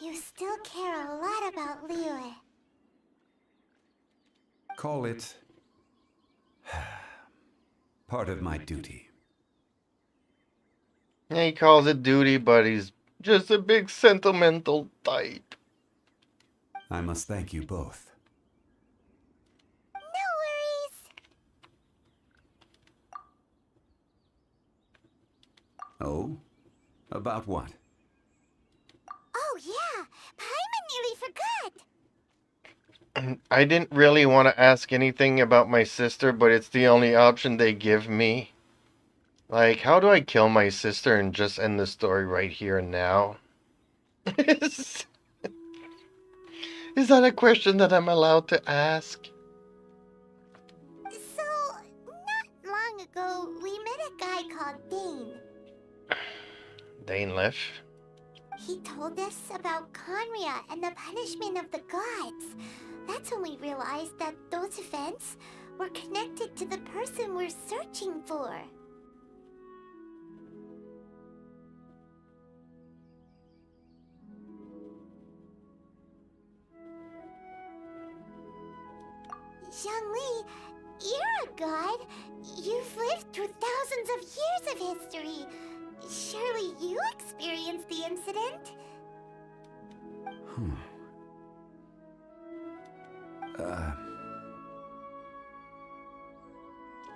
You still care a lot about Liyue. Call it part of my duty. He calls it duty, but he's just a big sentimental type. I must thank you both. No worries. Oh? About what? Oh yeah, Paimon nearly forgot. I didn't really want to ask anything about my sister, but it's the only option they give me. Like, how do I kill my sister and just end the story right here and now? Is that a question that I'm allowed to ask? So, not long ago, we met a guy called Dane. Dane left? He told us about Conria and the punishment of the gods. That's when we realized that those events were connected to the person we're searching for. Zhongli, you're a god. You've lived through thousands of years of history. Surely you experienced the incident?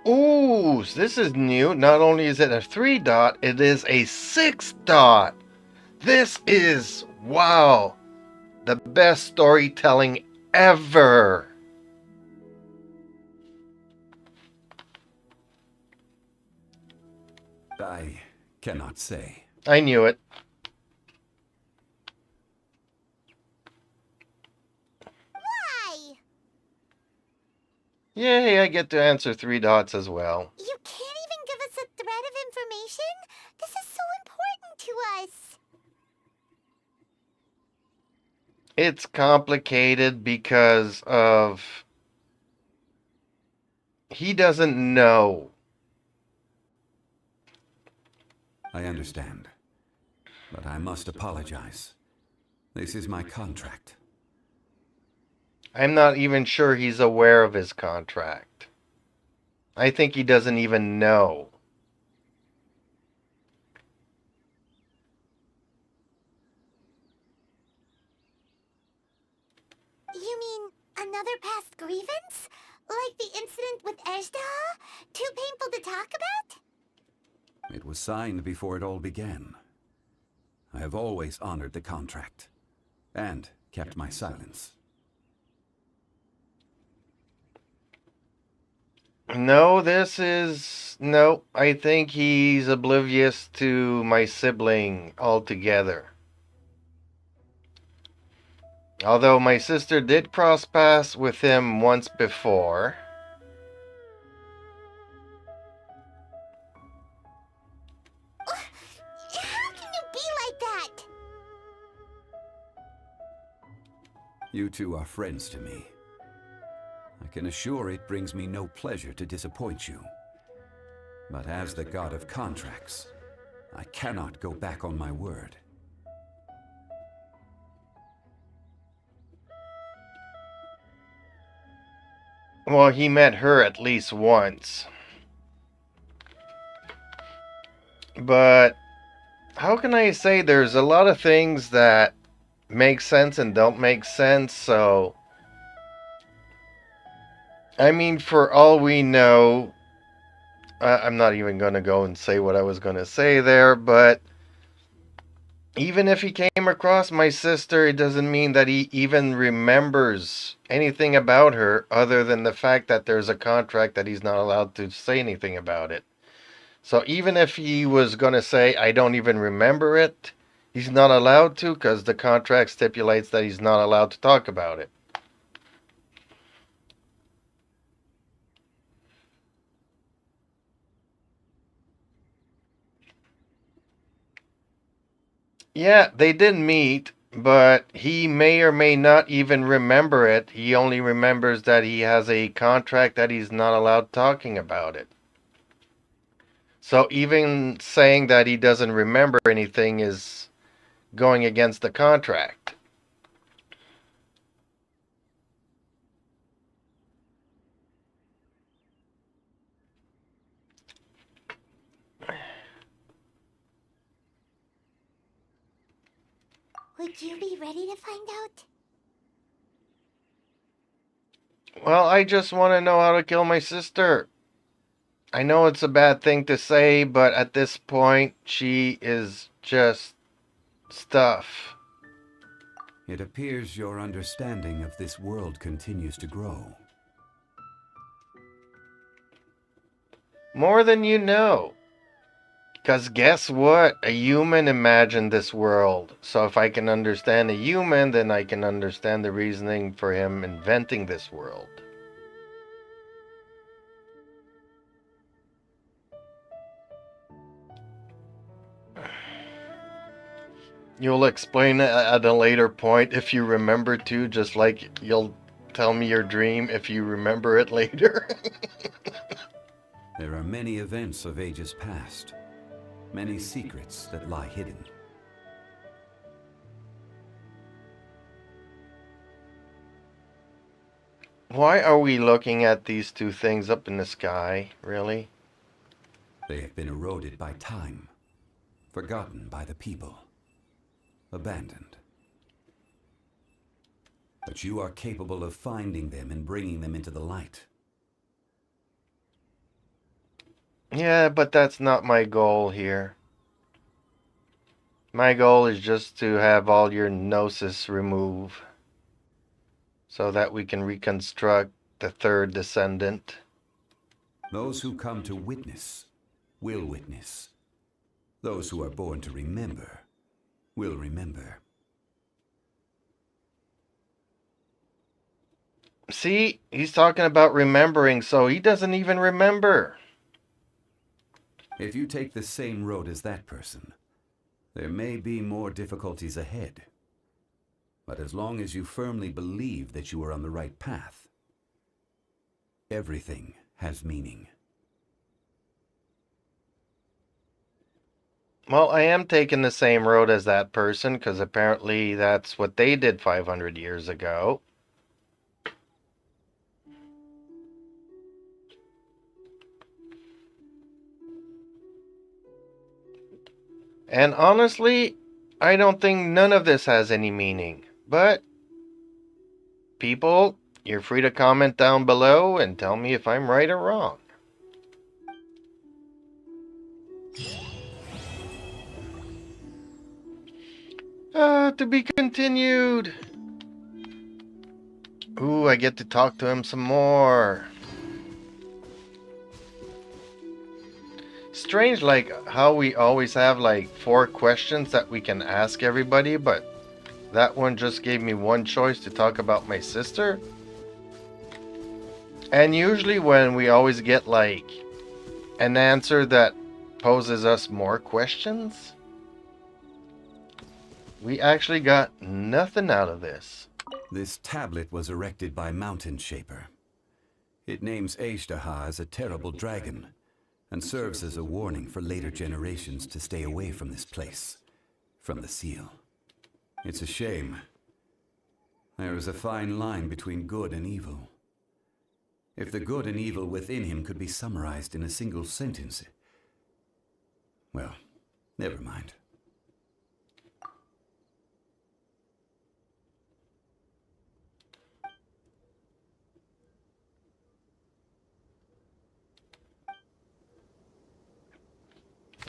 Ooh, so this is new. Not only is it a 3 dot, it is a 6 dot. This is, wow, the best storytelling ever. I cannot say. I knew it. Why? Yay, I get to answer 3 dots as well. You can't even give us a thread of information? This is so important to us. It's complicated because of... he doesn't know. I understand. But I must apologize. This is my contract. I'm not even sure he's aware of his contract. I think he doesn't even know. You mean another past grievance? Like the incident with Ejdah? Too painful to talk about? It was signed before it all began. I have always honored the contract. And kept my silence. No, this is... no, I think he's oblivious to my sibling altogether. Although my sister did cross paths with him once before. How can you be like that? You two are friends to me. I can assure it brings me no pleasure to disappoint you. But as the god of contracts, I cannot go back on my word. Well, he met her at least once. But how can I say there's a lot of things that make sense and don't make sense, so... I mean, for all we know, I'm not even going to go and say what I was going to say there, but even if he came across my sister, it doesn't mean that he even remembers anything about her other than the fact that there's a contract that he's not allowed to say anything about it. So even if he was going to say, I don't even remember it, he's not allowed to because the contract stipulates that he's not allowed to talk about it. Yeah, they did meet, but he may or may not even remember it. He only remembers that he has a contract that he's not allowed talking about it. So even saying that he doesn't remember anything is going against the contract. Would you be ready to find out? Well, I just want to know how to kill my sister. I know it's a bad thing to say, but at this point, she is just stuff. It appears your understanding of this world continues to grow. More than you know. Because guess what? A human imagined this world. So if I can understand a human, then I can understand the reasoning for him inventing this world. You'll explain it at a later point if you remember to, just like you'll tell me your dream if you remember it later. There are many events of ages past, many secrets that lie hidden. Why are we looking at these two things up in the sky, really? They have been eroded by time, forgotten by the people, abandoned. But you are capable of finding them and bringing them into the light. Yeah, but that's not my goal here. My goal is just to have all your gnosis remove, so that we can reconstruct the third descendant. Those who come to witness will witness. Those who are born to remember will remember. See, he's talking about remembering, so he doesn't even remember. If you take the same road as that person, there may be more difficulties ahead. But as long as you firmly believe that you are on the right path, everything has meaning. Well, I am taking the same road as that person, because apparently that's what they did 500 years ago. And honestly, I don't think none of this has any meaning. But, people, you're free to comment down below and tell me if I'm right or wrong. To be continued. Ooh, I get to talk to him some more. Strange, like, how we always have, like, 4 questions that we can ask everybody, but that one just gave me one choice to talk about my sister. And usually when we always get, like, an answer that poses us more questions, we actually got nothing out of this. This tablet was erected by Mountain Shaper. It names Ashtaha as a terrible dragon, and serves as a warning for later generations to stay away from this place, from the seal. It's a shame. There is a fine line between good and evil. If the good and evil within him could be summarized in a single sentence... Well, never mind.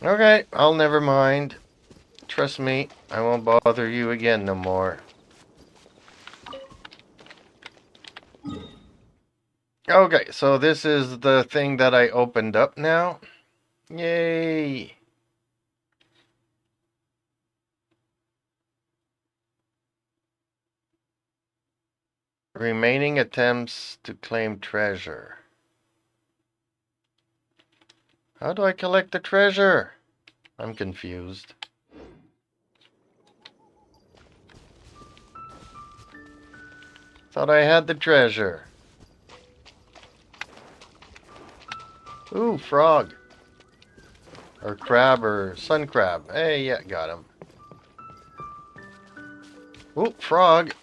Okay, I'll never mind. Trust me, I won't bother you again no more. Okay, so this is the thing that I opened up now. Yay! Remaining attempts to claim treasure. How do I collect the treasure? I'm confused. Thought I had the treasure. Ooh, frog. Or crab or sun crab. Hey, yeah, got him. Ooh, frog.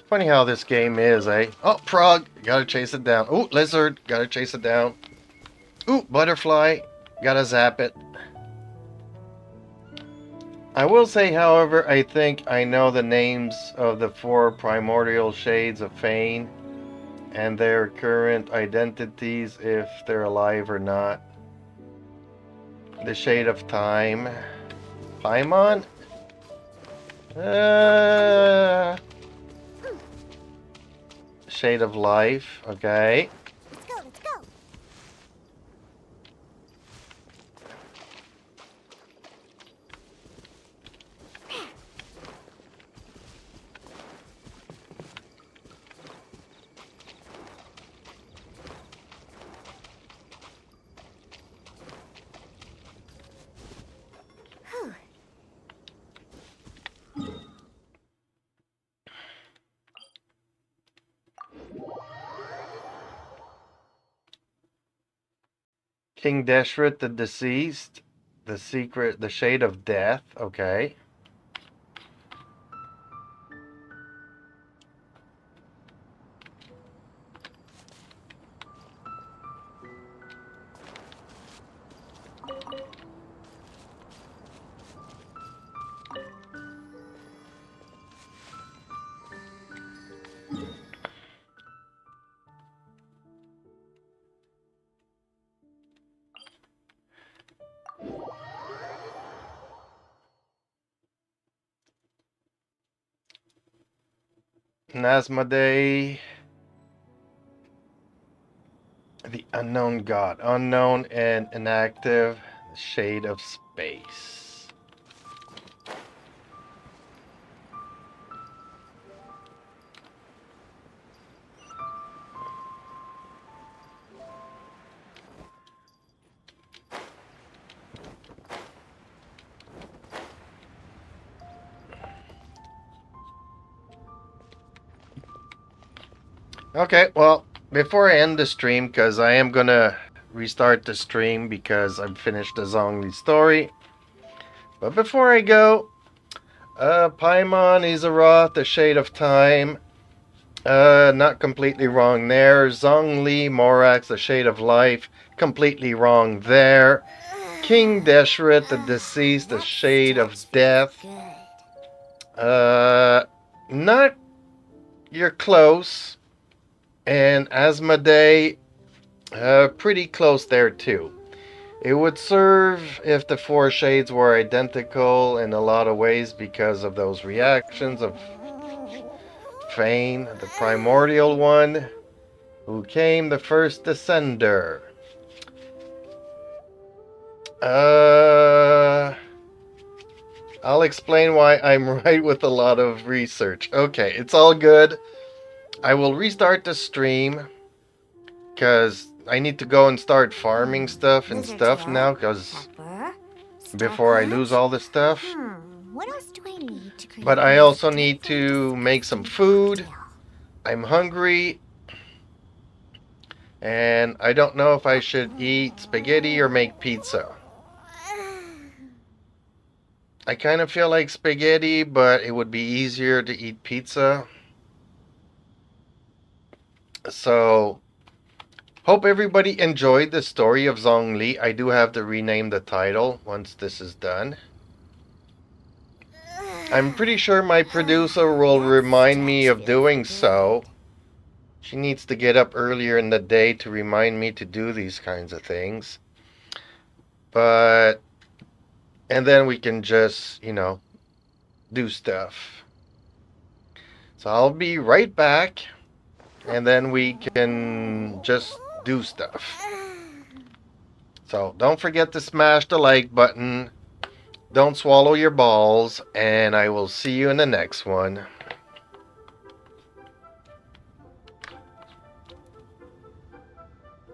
Funny how this game is, eh? Oh, frog. Gotta chase it down. Ooh, lizard. Gotta chase it down. Ooh, butterfly. Gotta zap it. I will say, however, I think I know the names of the 4 primordial shades of Fane and their current identities, if they're alive or not. The Shade of Time. Paimon? Shade of Life. Okay. Let's go, let's go. Whew. King Deshret the Deceased. The Secret, the Shade of Death. Okay. Nasmodee. The unknown god. Unknown and inactive. The shade of space. Okay, well, before I end the stream, because I am gonna restart the stream because I've finished the Zongli story. But before I go, Paimon, Izaroth, the Shade of Time. Not completely wrong there. Zongli, Morax, the Shade of Life. Completely wrong there. King Deshret, the Deceased, the Shade of Death. Not... You're close. And Asmodee, pretty close there too. It would serve if the four shades were identical in a lot of ways because of those reactions of Fane, the primordial one, who came the first descender. I'll explain why I'm right with a lot of research. Okay, it's all good. I will restart the stream because I need to go and start farming stuff and stuff now because before I lose all this stuff. What else do I need to create? But I also need to make some food. I'm hungry. And I don't know if I should eat spaghetti or make pizza. I kind of feel like spaghetti, but it would be easier to eat pizza. So, hope everybody enjoyed the story of Zongli. I do have to rename the title once this is done. I'm pretty sure my producer will remind me of doing so. She needs to get up earlier in the day to remind me to do these kinds of things. But, and then we can just, you know, do stuff. So I'll be right back. And then we can just do stuff. So don't forget to smash the like button. Don't swallow your balls. And I will see you in the next one.